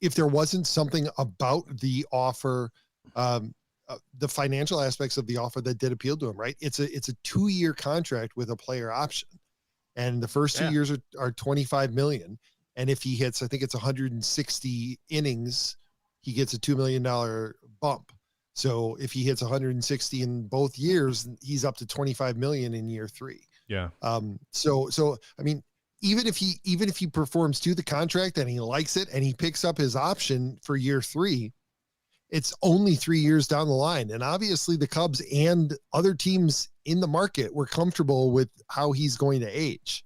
if there wasn't something about the offer, the financial aspects of the offer that did appeal to him, right? It's a 2-year contract with a player option, and the first 2 years are $25 million. And if he hits, I think it's 160 innings, he gets a $2 million bump. So if he hits 160 in both years, he's up to 25 million in year 3. Yeah. So I mean, even if he performs to the contract and he likes it and he picks up his option for year 3, it's only 3 years down the line. And obviously the Cubs and other teams in the market were comfortable with how he's going to age,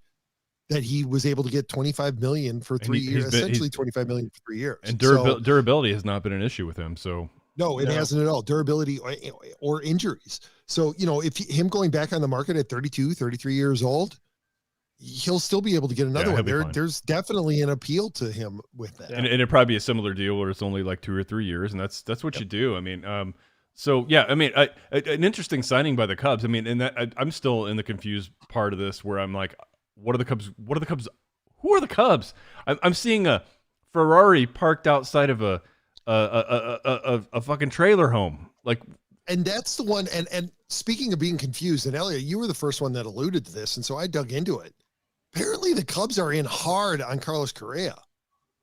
that he was able to get 25 million for 3 years, essentially 25 million for 3 years. And durability has not been an issue with him. So no, it hasn't at all. Durability or injuries. So, if him going back on the market at 32, 33 years old, he'll still be able to get another one. There's definitely an appeal to him with that. And it'd probably be a similar deal where it's only like 2 or 3 years. And that's what you do. I mean, so yeah, I mean, an interesting signing by the Cubs. I mean, I'm still in the confused part of this where I'm like, what are the Cubs? Who are the Cubs? I'm seeing a Ferrari parked outside of a fucking trailer home. And that's the one. And speaking of being confused, and Elliot, you were the first one that alluded to this. And so I dug into it. Apparently the Cubs are in hard on Carlos Correa.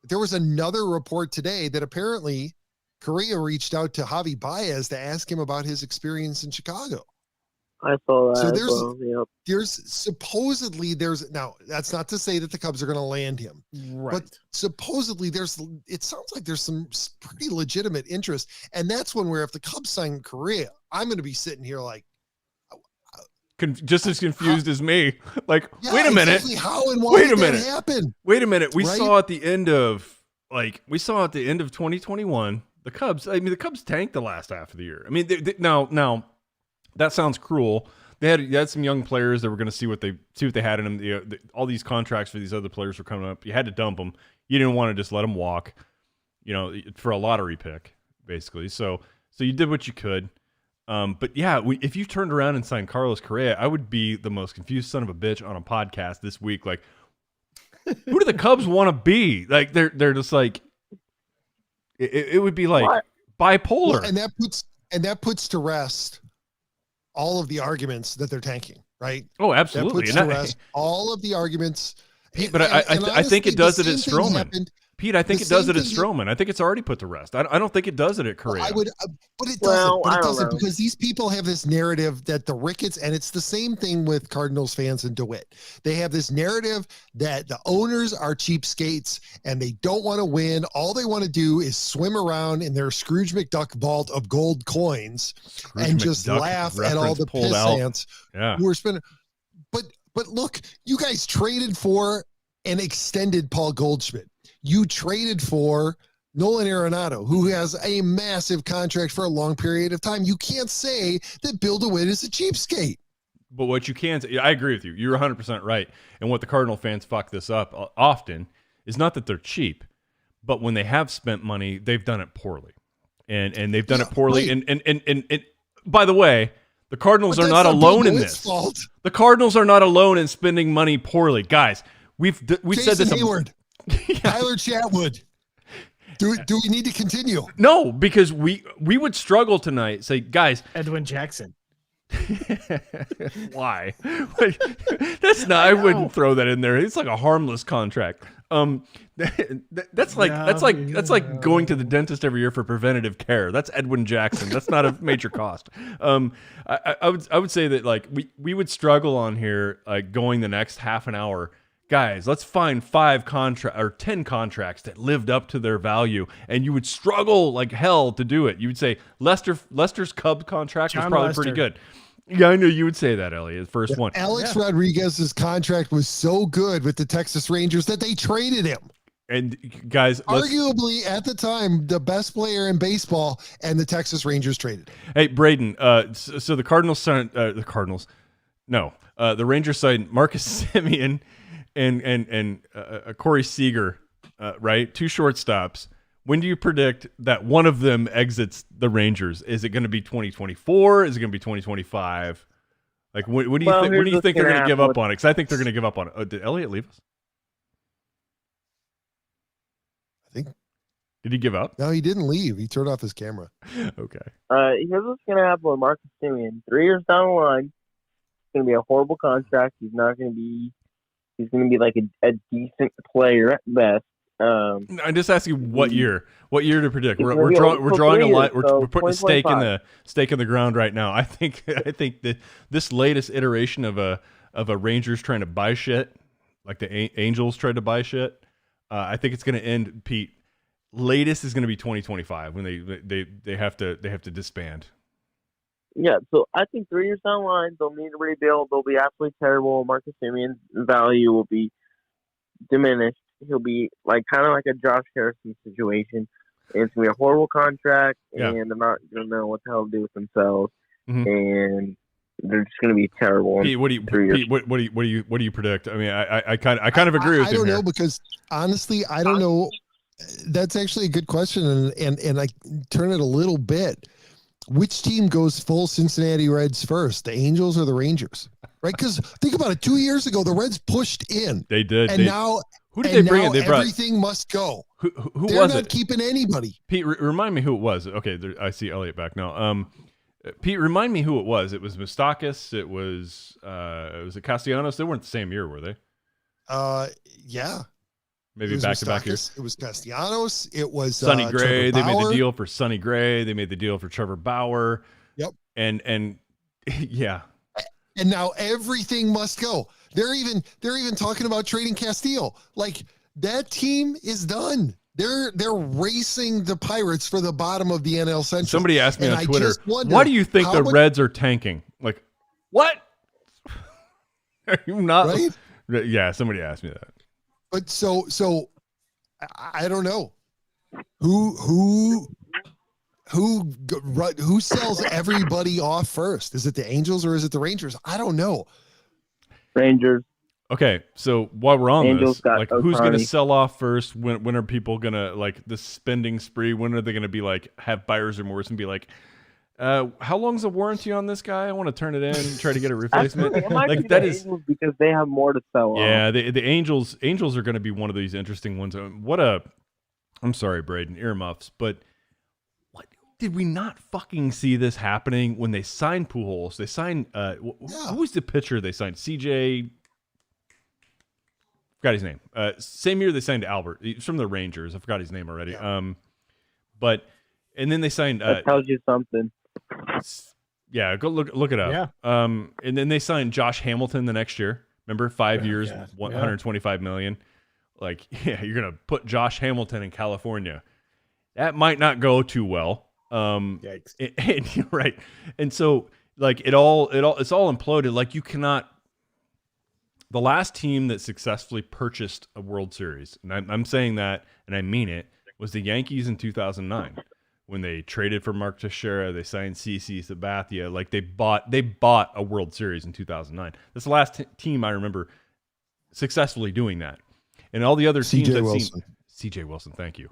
There was another report today that apparently Correa reached out to Javi Baez to ask him about his experience in Chicago. I saw that. So yep. Now that's not to say that the Cubs are going to land him, Right. but supposedly it sounds like there's some pretty legitimate interest. And that's when if the Cubs sign Correa, I'm going to be sitting here like, just as confused as me. Like, yeah, wait a minute. Exactly how and why wait did a minute. that happen? Wait a minute. We right? saw at the end of 2021, the Cubs. I mean, the Cubs tanked the last half of the year. I mean, now that sounds cruel. They had some young players that were going to see what they had in them. All these contracts for these other players were coming up. You had to dump them. You didn't want to just let them walk, for a lottery pick, basically. So you did what you could. But yeah, if you turned around and signed Carlos Correa, I would be the most confused son of a bitch on a podcast this week. Like, who do the Cubs want to be? Like, they're just like, it would be like what? Bipolar. Well, and that puts to rest all of the arguments that they're tanking, right? Oh, absolutely. That puts to rest all of the arguments. Pete, but I think it does it at Stroman. Pete, I think it does it at Stroman. I think it's already put to rest. I don't think it does it at Correa. But it doesn't. Because these people have this narrative that the Ricketts, and it's the same thing with Cardinals fans and DeWitt. They have this narrative that the owners are cheapskates and they don't want to win. All they want to do is swim around in their Scrooge McDuck vault of gold coins and just laugh at all the piss ants who are spending. But look, you guys traded for and extended Paul Goldschmidt. You traded for Nolan Arenado, who has a massive contract for a long period of time. You can't say that Bill DeWitt is a cheapskate. But what you can say, I agree with you. You're 100% right. And what the Cardinal fans fuck this up often is not that they're cheap, but when they have spent money, they've done it poorly. And they've done it poorly. Right. And by the way, the Cardinals are not alone in this. Fault. The Cardinals are not alone in spending money poorly. Guys, we've said this. Hayward. Tyler Chatwood. Do we need to continue? No, because we would struggle tonight. Say, guys, Edwin Jackson. Why? That's not. I wouldn't throw that in there. It's like a harmless contract. That's like going to the dentist every year for preventative care. That's Edwin Jackson. That's not a major cost. I would say that like we would struggle on here, like going the next half an hour. Guys, let's find 10 contracts that lived up to their value, and you would struggle like hell to do it. You would say Lester's Cub contract was probably pretty good. Yeah, I knew you would say that, Elliot. First one. Alex Rodriguez's contract was so good with the Texas Rangers that they traded him. And guys, arguably at the time the best player in baseball, and the Texas Rangers traded him. Hey, Braden. So the Cardinals signed the Rangers signed Marcus Semien and Corey Seager, right? 2 shortstops. When do you predict that one of them exits the Rangers? Is it going to be 2024? Is it going to be 2025? Like, when do you think they're going to give up on it? Because I think they're going to give up on it. Did Elliot leave us? I think. Did he give up? No, he didn't leave. He turned off his camera. Okay. Here's what's going to happen with Marcus Semien. 3 years down the line, it's going to be a horrible contract. He's not going to be. He's going to be like a decent player at best. I'm just asking what year to predict. We're drawing a line. We're putting a stake in the ground right now. I think that this latest iteration of a Rangers trying to buy shit, like the Angels tried to buy shit. I think it's going to end. Pete, latest is going to be 2025 when they have to disband. Yeah, so I think 3 years down the line, they'll need to rebuild. They'll be absolutely terrible. Marcus Semien's value will be diminished. He'll be kind of like a Josh Harrison situation. It's going to be a horrible contract, and they're not going to know what the hell to do with themselves. Mm-hmm. And they're just going to be terrible. Pete, what do you predict? I mean, I kind of agree with you. I don't know, because honestly, I don't know. That's actually a good question, and I turn it a little bit. Which team goes full Cincinnati Reds first, the Angels or the Rangers? Right? Because think about it. 2 years ago, the Reds pushed in. They did. And now, who did they bring in? They brought everything must go. Who They're was not it? Keeping anybody. Pete, remind me who it was. Okay, I see Elliot back now. Pete, remind me who it was. It was Moustakas. It was Castellanos. They weren't the same year, were they? Yeah. Maybe back-to-back years. It was Castellanos. It was Sonny Gray. They made the Bauer. deal for Sonny Gray. They made the deal for Trevor Bauer. Yep. And yeah. And now everything must go. They're even talking about trading Castillo. Like, that team is done. They're racing the Pirates for the bottom of the NL Central. Somebody asked me on Twitter, why do you think the Reds are tanking? Like, what? Are you not? Right? Yeah, somebody asked me that. But so I don't know who sells everybody off first. Is it the Angels or is it the Rangers? I don't know. Rangers. Okay, so while we're on Angels this, like, who's going to sell off first? When are people going to, like, the spending spree? When are they going to be like, have buyer's remorse and be like, how long's the warranty on this guy? I want to turn it in and try to get a replacement. Like, that is because they have more to sell. Yeah, the Angels are going to be one of these interesting ones. I'm sorry, Braden, earmuffs, but what did we not fucking see this happening when they signed Pujols? They signed who was the pitcher they signed? CJ. Forgot his name. Same year they signed Albert. He's from the Rangers. I forgot his name already. And then they signed. That tells you something. Yeah, go look it up. Yeah. And then they signed Josh Hamilton the next year. Remember, 5 years, $125 million. Like, yeah, you're gonna put Josh Hamilton in California. That might not go too well. Yikes. And you're right. And so, like, it's all imploded. Like, you cannot. The last team that successfully purchased a World Series, and I'm saying that, and I mean it, was the Yankees in 2009 when they traded for Mark Teixeira. They signed CC Sabathia. Like, they bought a World Series in 2009. That's the last team I remember successfully doing that. And all the other teams CJ Wilson, thank you.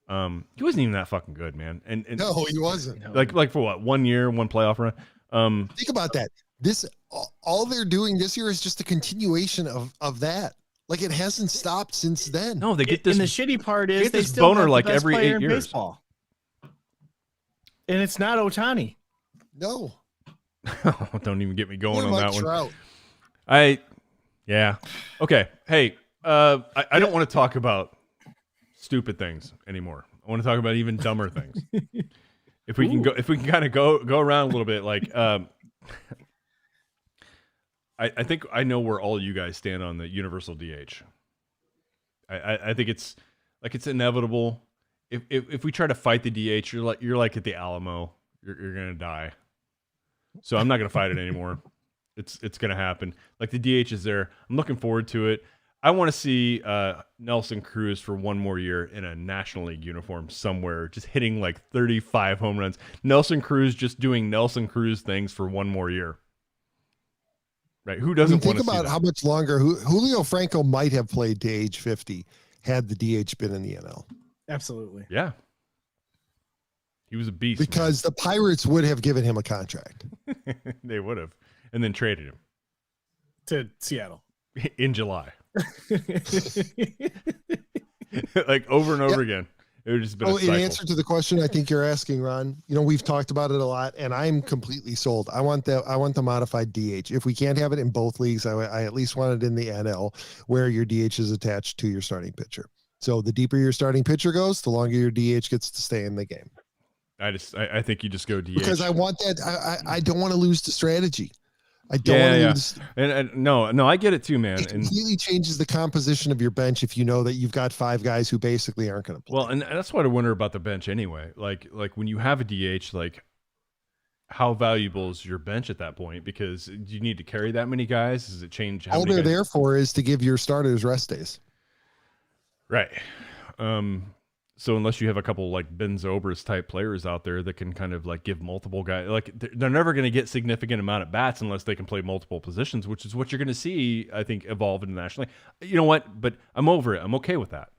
He wasn't even that fucking good, man. And no, he wasn't. Like for what, 1 year, one playoff run? Think about that. All they're doing this year is just a continuation of that. Like, it hasn't stopped since then. No, they get this. And the shitty part is they this still boner have the like best every player 8 in years. Baseball. And it's not Ohtani. No. Don't even get me going on that one. Trout. Yeah. Okay. Hey, I don't want to talk about stupid things anymore. I want to talk about even dumber things. If we can kind of go around a little bit, like, I think I know where all you guys stand on the universal DH. I think it's inevitable. If we try to fight the DH, you're like at the Alamo. You're gonna die. So I'm not gonna fight it anymore. It's gonna happen. Like, the DH is there. I'm looking forward to it. I want to see Nelson Cruz for one more year in a National League uniform somewhere, just hitting like 35 home runs. Nelson Cruz just doing Nelson Cruz things for one more year. Right? Who doesn't want to see that? Think about how much longer Julio Franco might have played to age 50 had the DH been in the NL. Absolutely. Yeah. He was a beast. Because the Pirates would have given him a contract. They would have. And then traded him. To Seattle. In July. Like, over and over again. It would just been a cycle. In answer to the question I think you're asking, Ron, we've talked about it a lot, and I'm completely sold. I want the modified DH. If we can't have it in both leagues, I at least want it in the NL, where your DH is attached to your starting pitcher. So the deeper your starting pitcher goes, the longer your DH gets to stay in the game. I think you just go DH. Because I want that. I don't want to lose the strategy. I don't want to lose. And no, I get it too, man. It completely changes the composition of your bench if you know that you've got 5 guys who basically aren't going to play. Well, and that's what I wonder about the bench anyway. Like when you have a DH, like, how valuable is your bench at that point? Because do you need to carry that many guys? Does it change? All they're there for is to give your starters rest days. Right. So unless you have a couple like Ben Zobrist type players out there that can kind of like give multiple guys, like, they're never going to get significant amount of bats unless they can play multiple positions, which is what you're going to see, I think, evolve internationally. You know what? But I'm over it. I'm okay with that.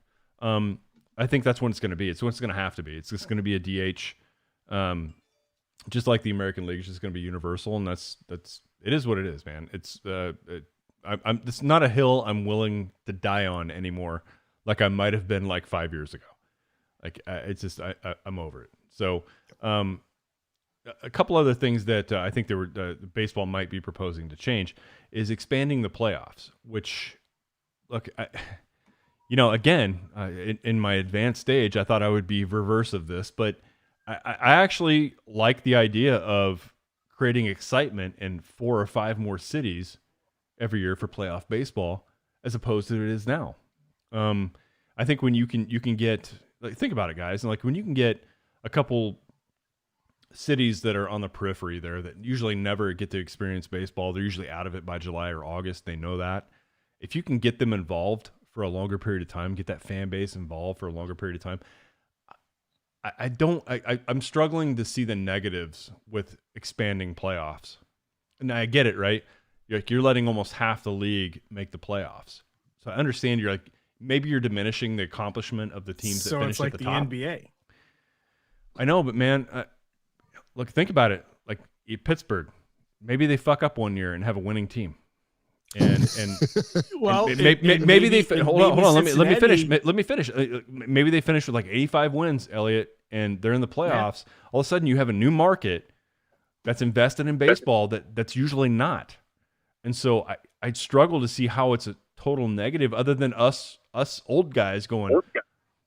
I think that's what it's going to be. It's what it's going to have to be. It's just going to be a DH, just like the American League. It's just going to be universal, and it is what it is, man. It's it's not a hill I'm willing to die on anymore, like I might have been like 5 years ago. Like, it's just I'm over it. So a couple other things that I think baseball might be proposing to change is expanding the playoffs. Which, look, again, in my advanced stage, I thought I would be reverse of this, but I actually like the idea of creating excitement in 4 or 5 more cities every year for playoff baseball, as opposed to it is now. I think when you can get, like, think about it, guys, and like when you can get a couple cities that are on the periphery there that usually never get to experience baseball, they're usually out of it by July or August. They know that. If you can get them involved for a longer period of time, get that fan base involved for a longer period of time, I'm struggling to see the negatives with expanding playoffs. And I get it, right? You're letting almost half the league make the playoffs. So I understand maybe you're diminishing the accomplishment of the teams that finish at the top. So it's like the NBA. I know, but man, look, think about it. Like Pittsburgh, maybe they fuck up one year and have a winning team. And well, maybe they hold on. Let me finish. Maybe they finish with like 85 wins, Elliot, and they're in the playoffs. Yeah. All of a sudden, you have a new market that's invested in baseball that's usually not. And so I struggle to see how it's a total negative, other than us old guys going,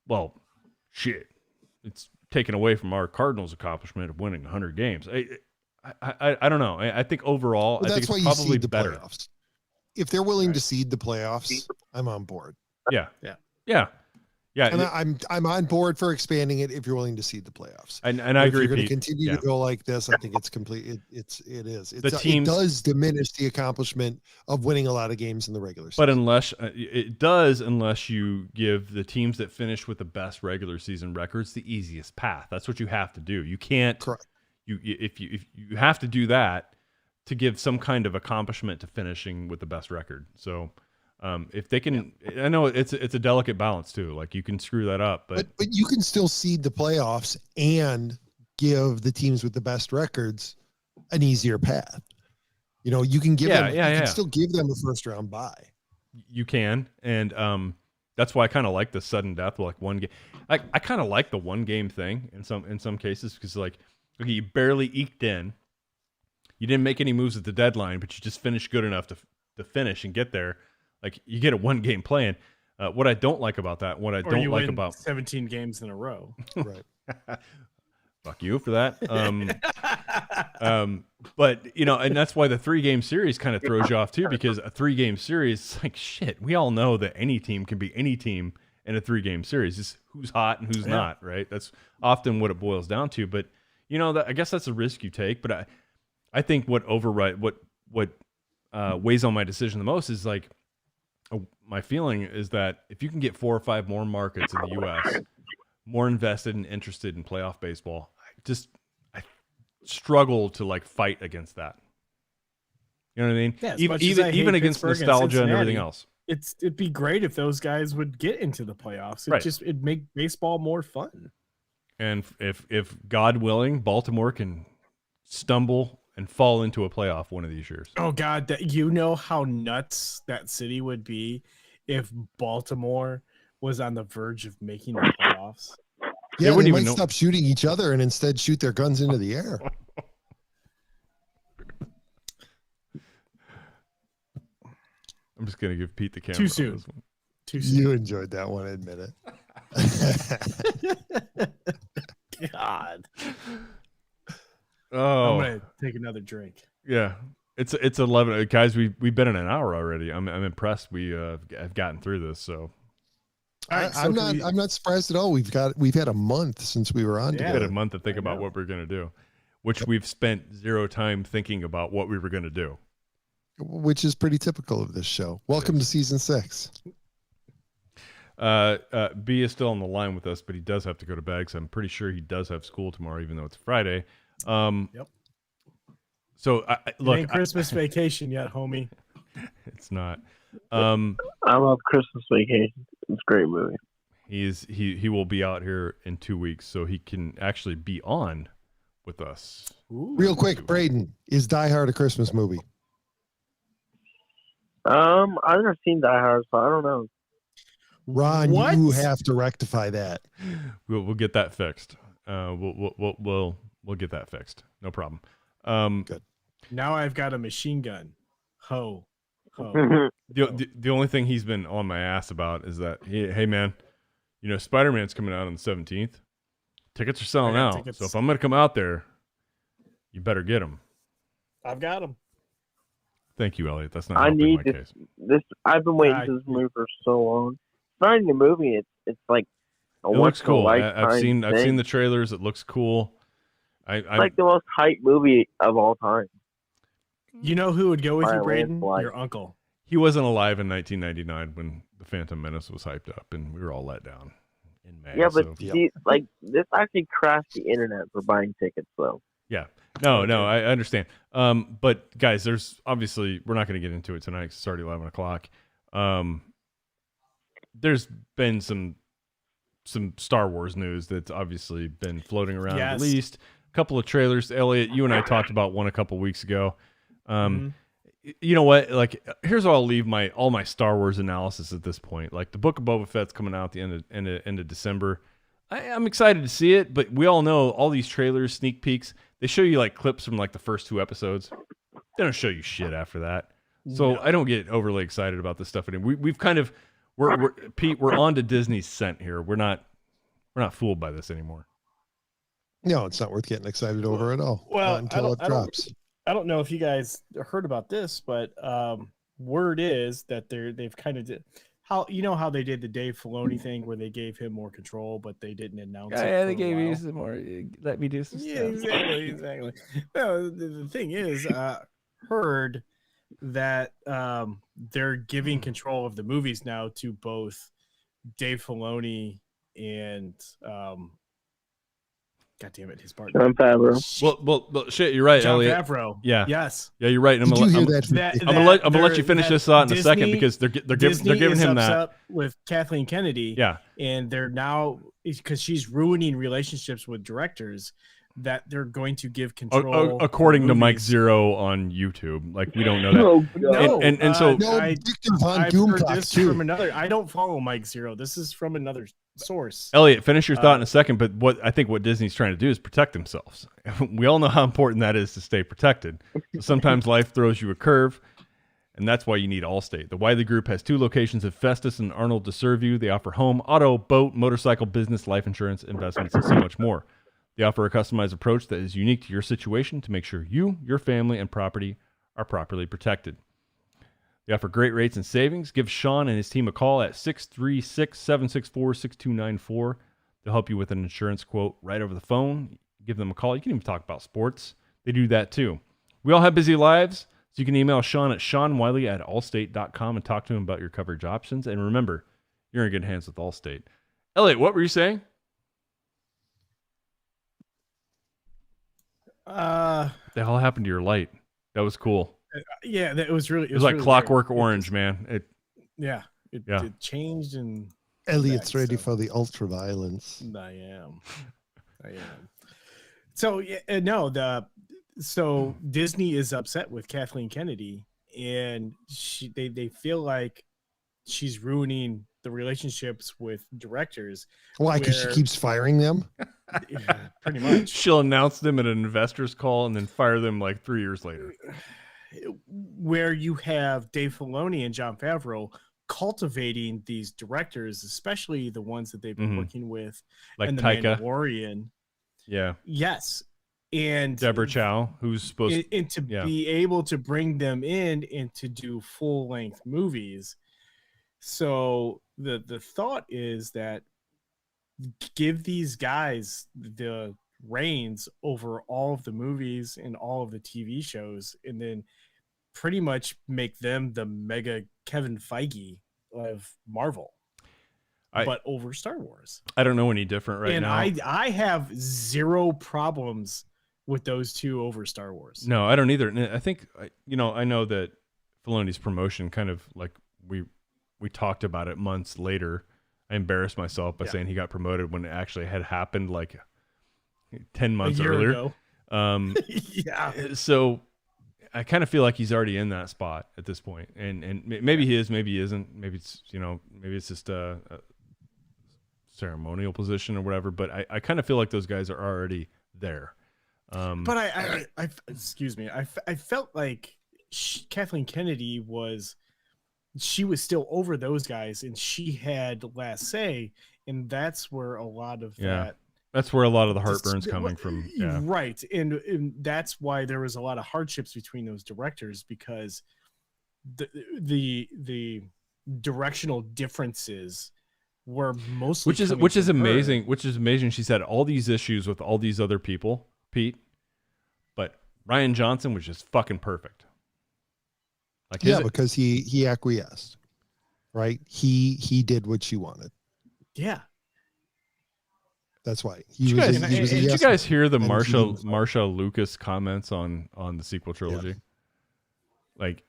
well, shit, it's taken away from our Cardinals' accomplishment of winning 100 games. I don't know. I think overall, I think it's probably better. Playoffs. If they're willing to seed the playoffs, I'm on board. Yeah. And I'm on board for expanding it if you're willing to seed the playoffs. And I agree. If you're going to continue to go like this, I think it's complete. It It does diminish the accomplishment of winning a lot of games in the regular season. But unless you give the teams that finish with the best regular season records the easiest path. That's what you have to do. You can't. Correct. If you have to do that to give some kind of accomplishment to finishing with the best record. So if they can, I know it's a delicate balance too. Like you can screw that up, but you can still seed the playoffs and give the teams with the best records an easier path. You can give them, you can still give them a first round bye. You can. And that's why I kind of like the sudden death, like one game. I kind of like the one game thing in some cases, because like, okay, you barely eked in. You didn't make any moves at the deadline, but you just finished good enough to finish and get there. Like you get a 1 game plan. What I don't like about that, what I don't like about 17 games in a row. Right. Fuck you for that. But and that's why the 3-game series kind of throws you off too, because a 3-game series, like shit, we all know that any team can be any team in a 3-game series. It's who's hot and who's not, right? That's often what it boils down to. But I guess that's a risk you take. But I think what weighs on my decision the most is like, my feeling is that if you can get 4 or 5 more markets in the U.S. more invested and interested in playoff baseball, I struggle to like fight against that. You know what I mean? Yeah, even against Pittsburgh nostalgia and everything else. It'd be great if those guys would get into the playoffs. It'd make baseball more fun. And if God willing, Baltimore can stumble and fall into a playoff one of these years. Oh God, how nuts that city would be if Baltimore was on the verge of making the playoffs. Yeah, they might stop shooting each other and instead shoot their guns into the air. I'm just gonna give Pete the camera. Too soon. You enjoyed that one, admit it. God. Oh, I'm gonna take another drink. Yeah, it's 11 guys. We've been in an hour already. I'm impressed. We have gotten through this. So, I'm not surprised at all. We've had a month since we were on. We've had a month to think about what we're gonna do, which we've spent 0 time thinking about what we were gonna do, which is pretty typical of this show. Welcome to season 6. B is still on the line with us, but he does have to go to bed. So I'm pretty sure he does have school tomorrow, even though it's Friday. Yep. So look, it ain't Christmas vacation yet, homie. It's not. I love Christmas Vacation. It's a great movie. He will be out here in 2 weeks, so he can actually be on with us. Ooh. Real quick, Braden, is Die Hard a Christmas movie? I've never seen Die Hard, so I don't know. Ron, you have to rectify that. We'll get that fixed. We'll get that fixed. No problem. Good. Now I've got a machine gun. Ho, The only thing he's been on my ass about is that, hey man, Spider-Man's coming out on the 17th. Tickets are selling out. Tickets. So if I'm going to come out there, you better get them. I've got them. Thank you, Elliot. That's not helping my case. I've been waiting for this movie for so long. It's not even a movie. It's like it looks cool. I've seen the trailers. It looks cool. It's like the most hyped movie of all time. You know who would go with you, Braden? Your uncle. He wasn't alive in 1999 when The Phantom Menace was hyped up, and we were all let down in May. Yeah, but this actually crashed the internet for buying tickets, though. Yeah. No, I understand. But guys, there's obviously, we're not going to get into it tonight because it's already 11 o'clock. There's been some Star Wars news that's obviously been floating around. Yes. At least a couple of trailers. Elliot, you and I talked about one a couple weeks ago. You know what? Like, here's where I'll leave all my Star Wars analysis at this point. Like, the Book of Boba Fett's coming out at the end of December. I'm excited to see it, but we all know all these trailers, sneak peeks, they show you like clips from like the first 2 episodes. They don't show you shit after that. So I don't get overly excited about this stuff anymore. We've kind of Pete, we're on to Disney's scent here. We're not fooled by this anymore. No, it's not worth getting excited over at all. Well, until it drops. I don't know if you guys heard about this, but word is that they've kind of how they did the Dave Filoni thing where they gave him more control, but they didn't announce it. Yeah, they gave you some more. Let me do some stuff. Exactly. Well, the thing is, heard that they're giving control of the movies now to both Dave Filoni and God damn it, his partner. John Favreau. Well, shit, you're right, John Elliot. Favreau. Yeah. Yes. Yeah, you're right. I'm gonna let you finish this thought in a second because they're giving him that with Kathleen Kennedy. Yeah. And they're now, because she's ruining relationships with directors, that they're going to give control. According to Mike Zero on YouTube, like we don't know that. So I've heard this from another. I don't follow Mike Zero. This is from another source. Elliot, finish your thought in a second. But I think what Disney's trying to do is protect themselves. We all know how important that is to stay protected. So sometimes life throws you a curve, and that's why you need Allstate. The Wiley Group has 2 locations at Festus and Arnold to serve you. They offer home, auto, boat, motorcycle, business, life insurance, investments, and so much more. They offer a customized approach that is unique to your situation to make sure you, your family, and property are properly protected. They offer great rates and savings. Give Sean and his team a call at 636-764-6294. They'll help you with an insurance quote right over the phone. Give them a call. You can even talk about sports. They do that too. We all have busy lives, so you can email Sean at seanwiley@allstate.com and talk to him about your coverage options. And remember, you're in good hands with Allstate. Elliot, what were you saying? The hell happened to your light? That was cool. Yeah, it was really. It was like really Clockwork weird. Orange, man. It changed and. Elliot's ready for the ultra violence. I am. So so Disney is upset with Kathleen Kennedy, and they feel like she's ruining the relationships with directors. Why? Because she keeps firing them. Yeah, pretty much. She'll announce them at an investors call and then fire them like 3 years later. Where you have Dave Filoni and John Favreau cultivating these directors, especially the ones that they've been working with, like and the Taika. Mandalorian. Yeah. Yes. And Deborah Chow, who's supposed to be able to bring them in and to do full-length movies. So the thought is that give these guys the reins over all of the movies and all of the TV shows, and then pretty much make them the mega Kevin Feige of Marvel, but over Star Wars. I don't know any different now. And I have zero problems with those 2 over Star Wars. No, I don't either. And I think, I know that Filoni's promotion kind of like we talked about it months later. I embarrassed myself by saying he got promoted when it actually had happened like 10 months earlier. Ago. Yeah. So I kind of feel like he's already in that spot at this point. And maybe he is, maybe he isn't. Maybe it's, maybe it's just a ceremonial position or whatever. But I kind of feel like those guys are already there. But I excuse me. I felt like Kathleen Kennedy was she was still over those guys, and she had last say, and that's where a lot of that. That's where a lot of the heartburn's coming from. Yeah. Right. And that's why there was a lot of hardships between those directors, because the directional differences were mostly which is amazing. Which is amazing. She's had all these issues with all these other people, Pete, but Rian Johnson was just fucking perfect. Like, because he acquiesced, right? He did what she wanted. Yeah. That's why did you guys hear the Marsha Lucas comments on the sequel trilogy? Yeah. Like,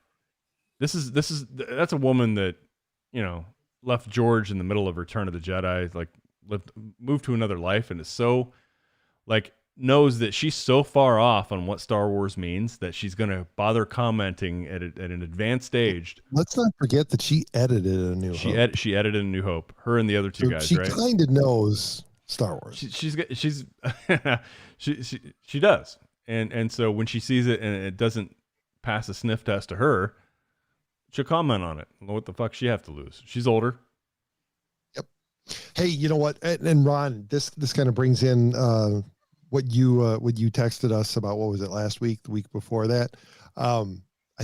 that's a woman that, you know, left George in the middle of Return of the Jedi, like moved to another life, and is so like knows that she's so far off on what Star Wars means that she's going to bother commenting at an advanced stage. Let's not forget that she edited A New Hope. She edited A New Hope. Her and the other two guys, right? She kind of knows Star Wars. She does. And so when she sees it and it doesn't pass a sniff test to her, she'll comment on it. What the fuck she have to lose? She's older. Yep. Hey, you know what? And Ron, this kind of brings in what you texted us about. What was it, last week, the week before that? I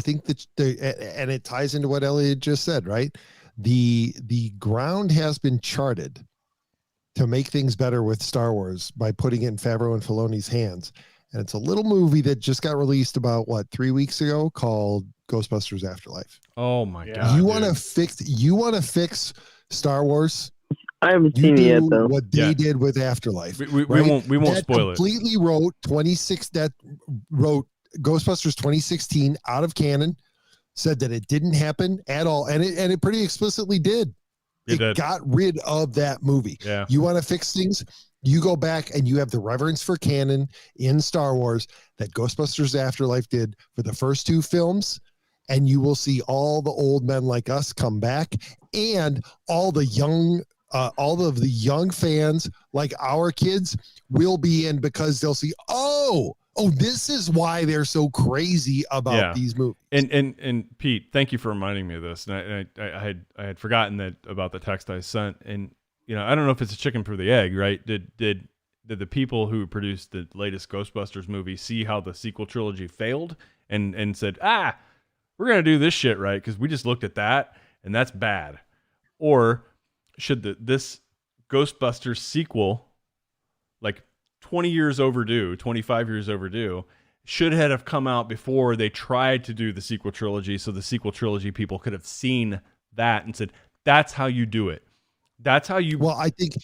think that and it ties into what Elliot just said, right? The ground has been charted to make things better with Star Wars by putting it in Favreau and Filoni's hands. And it's a little movie that just got released about 3 weeks ago called Ghostbusters Afterlife. Oh my God. You want to fix Star Wars? I haven't seen it yet, though. What they did with Afterlife. We won't spoil it. Completely wrote Ghostbusters 2016 out of canon, said that it didn't happen at all. And it pretty explicitly did. It got rid of that movie. Yeah. You want to fix things? You go back and you have the reverence for canon in Star Wars that Ghostbusters Afterlife did for the first two films, and you will see all the old men like us come back, and all of the young fans like our kids will be in, because they'll see, oh, this is why they're so crazy about these movies. And Pete, thank you for reminding me of this. And I had forgotten that about the text I sent. And you know, I don't know if it's a chicken for the egg, right? Did the people who produced the latest Ghostbusters movie see how the sequel trilogy failed and said, we're gonna do this shit right because we just looked at that and that's bad? Or should this Ghostbusters sequel, like 20 years overdue, 25 years overdue, should have come out before they tried to do the sequel trilogy, so the sequel trilogy people could have seen that and said, that's how you do it. That's how you... Well, I think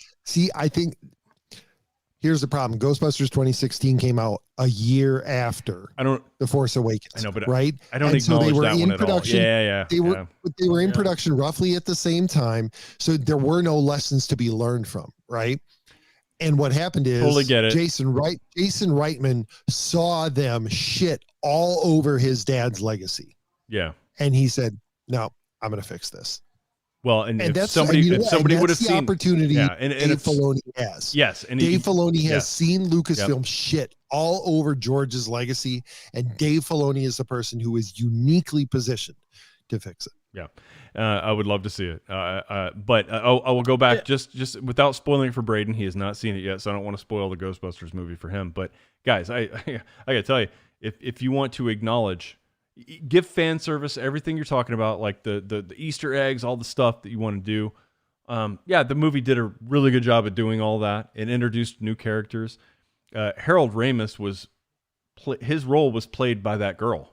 here's the problem. Ghostbusters 2016 came out a year after The Force Awakens. I know, but right? I don't acknowledge that one at all. Yeah. They were in production roughly at the same time, so there were no lessons to be learned from, right? And what happened is totally get it. Jason Reitman saw them shit all over his dad's legacy. Yeah. And he said, no, I'm going to fix this. Well, and if somebody would have seen opportunity, and Dave Filoni has. Yes, and Dave Filoni has seen Lucasfilm shit all over George's legacy, and Dave Filoni is the person who is uniquely positioned to fix it. Yeah, I would love to see it. But I will go back just without spoiling it for Braden. He has not seen it yet, so I don't want to spoil the Ghostbusters movie for him. But guys, I gotta tell you, if you want to acknowledge, give fan service, everything you're talking about, like the Easter eggs, all the stuff that you want to do. The movie did a really good job of doing all that. It introduced new characters. Harold Ramis his role was played by that girl.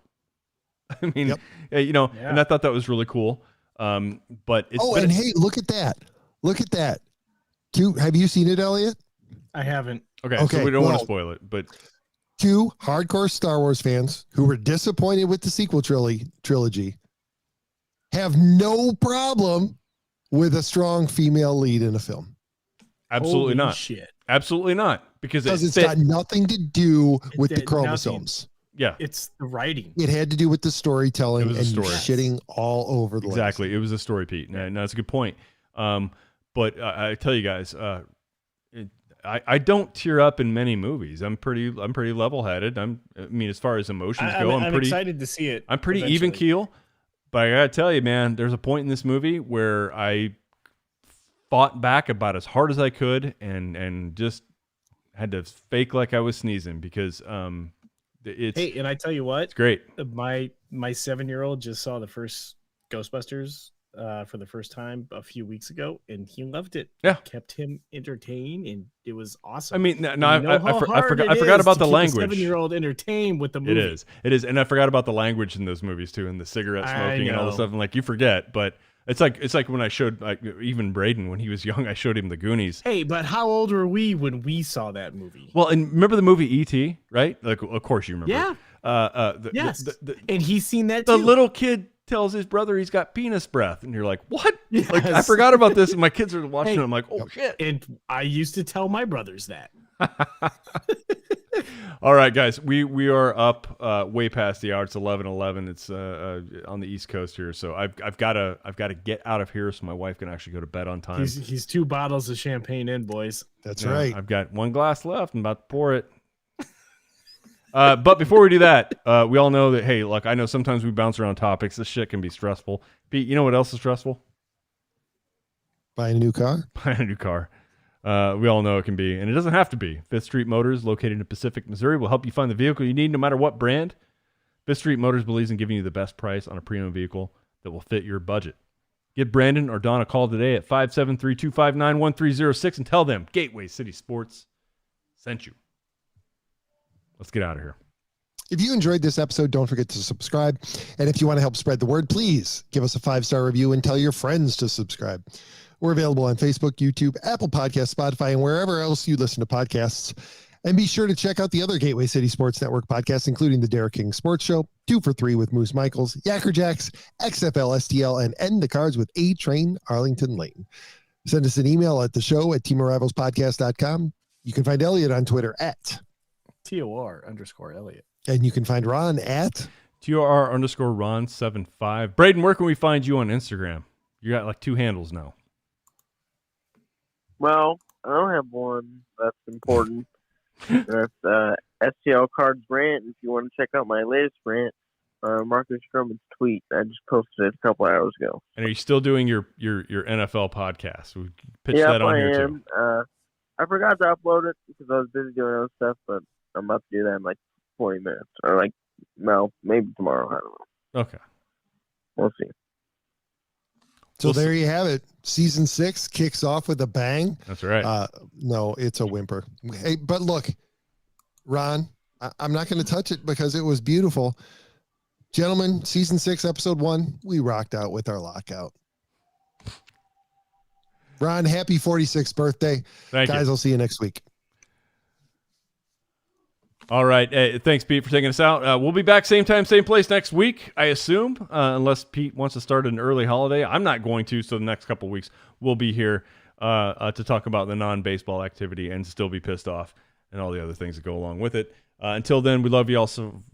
I mean, and I thought that was really cool. But it's hey, look at that. Have you seen it, Elliot? I haven't. Okay, so we don't want to spoil it, but two hardcore Star Wars fans who were disappointed with the sequel trilogy have no problem with a strong female lead in a film. Absolutely not. Shit. Absolutely not. Because it's got nothing to do with the chromosomes. Yeah. It's the writing. It had to do with the storytelling and story. Shitting all over the Exactly. legacy. It was a story, Pete. No, that's a good point. But I tell you guys, I don't tear up in many movies. I'm pretty level-headed. I mean, as far as emotions go, I'm pretty excited to see it. I'm pretty even keel. But I gotta tell you, man, there's a point in this movie where I fought back about as hard as I could and just had to fake like I was sneezing because Hey, and I tell you what, it's great. My 7-year-old just saw the first Ghostbusters for the first time a few weeks ago, and he loved it. Yeah, kept him entertained, and it was awesome. I mean, I forgot about the language. 7-year-old entertained with the movie. It is, and I forgot about the language in those movies too, and the cigarette smoking and all the stuff. And like you forget, but it's like when I showed even Braden when he was young, I showed him the Goonies. Hey, but how old were we when we saw that movie? Well, and remember the movie E.T., right? Like, of course you remember. Yeah. Yes. And he's seen that too. The little kid tells his brother he's got penis breath, and you're like, what? Yes. Like, I forgot about this, and my kids are watching it. I'm like, oh shit. And I used to tell my brothers that. All right, guys, we are up way past the hour. It's 11:11. It's on the East Coast here, so I've got to get out of here so my wife can actually go to bed on time. He's 2 bottles of champagne in, boys. That's right. I've got 1 glass left. I'm about to pour it. But before we do that, we all know that, hey, look, I know sometimes we bounce around topics. This shit can be stressful. Pete, you know what else is stressful? Buying a new car? Buying a new car. We all know it can be, and it doesn't have to be. 5th Street Motors, located in Pacific, Missouri, will help you find the vehicle you need no matter what brand. 5th Street Motors believes in giving you the best price on a premium vehicle that will fit your budget. Give Brandon or Don a call today at 573-259-1306 and tell them Gateway City Sports sent you. Let's get out of here. If you enjoyed this episode, don't forget to subscribe. And if you want to help spread the word, please give us a 5-star review and tell your friends to subscribe. We're available on Facebook, YouTube, Apple Podcasts, Spotify, and wherever else you listen to podcasts. And be sure to check out the other Gateway City Sports Network podcasts, including the Derek King Sports Show, 2 for 3 with Moose Michaels, Yacker Jacks, XFL STL, and End the Cards with A-Train Arlington Lane. Send us an email at the show at teamarivalspodcast.com. You can find Elliot on Twitter at TOR_Elliot. And you can find Ron at TOR_Ron75. Braden, where can we find you on Instagram? You got like 2 handles now. Well, I don't have one that's important. That's STL Cards rant. If you want to check out my latest rant, Marcus Stroman's tweet. I just posted it a couple hours ago. And are you still doing your NFL podcast? We pitched that on here too. I forgot to upload it because I was busy doing other stuff, but I'm about to do that in like 40 minutes. Or like, no, maybe tomorrow. I don't know. Okay. We'll see. So there you have it. Season 6 kicks off with a bang. That's right. No, it's a whimper. Hey, but look, Ron, I'm not going to touch it because it was beautiful. Gentlemen, season 6, episode 1, we rocked out with our lockout. Ron, happy 46th birthday. Thank Guys, you. I'll see you next week. All right. Hey, thanks, Pete, for taking us out. We'll be back same time, same place next week, I assume, unless Pete wants to start an early holiday. I'm not going to, so the next couple of weeks we'll be here to talk about the non-baseball activity and still be pissed off and all the other things that go along with it. Until then, we love you all so very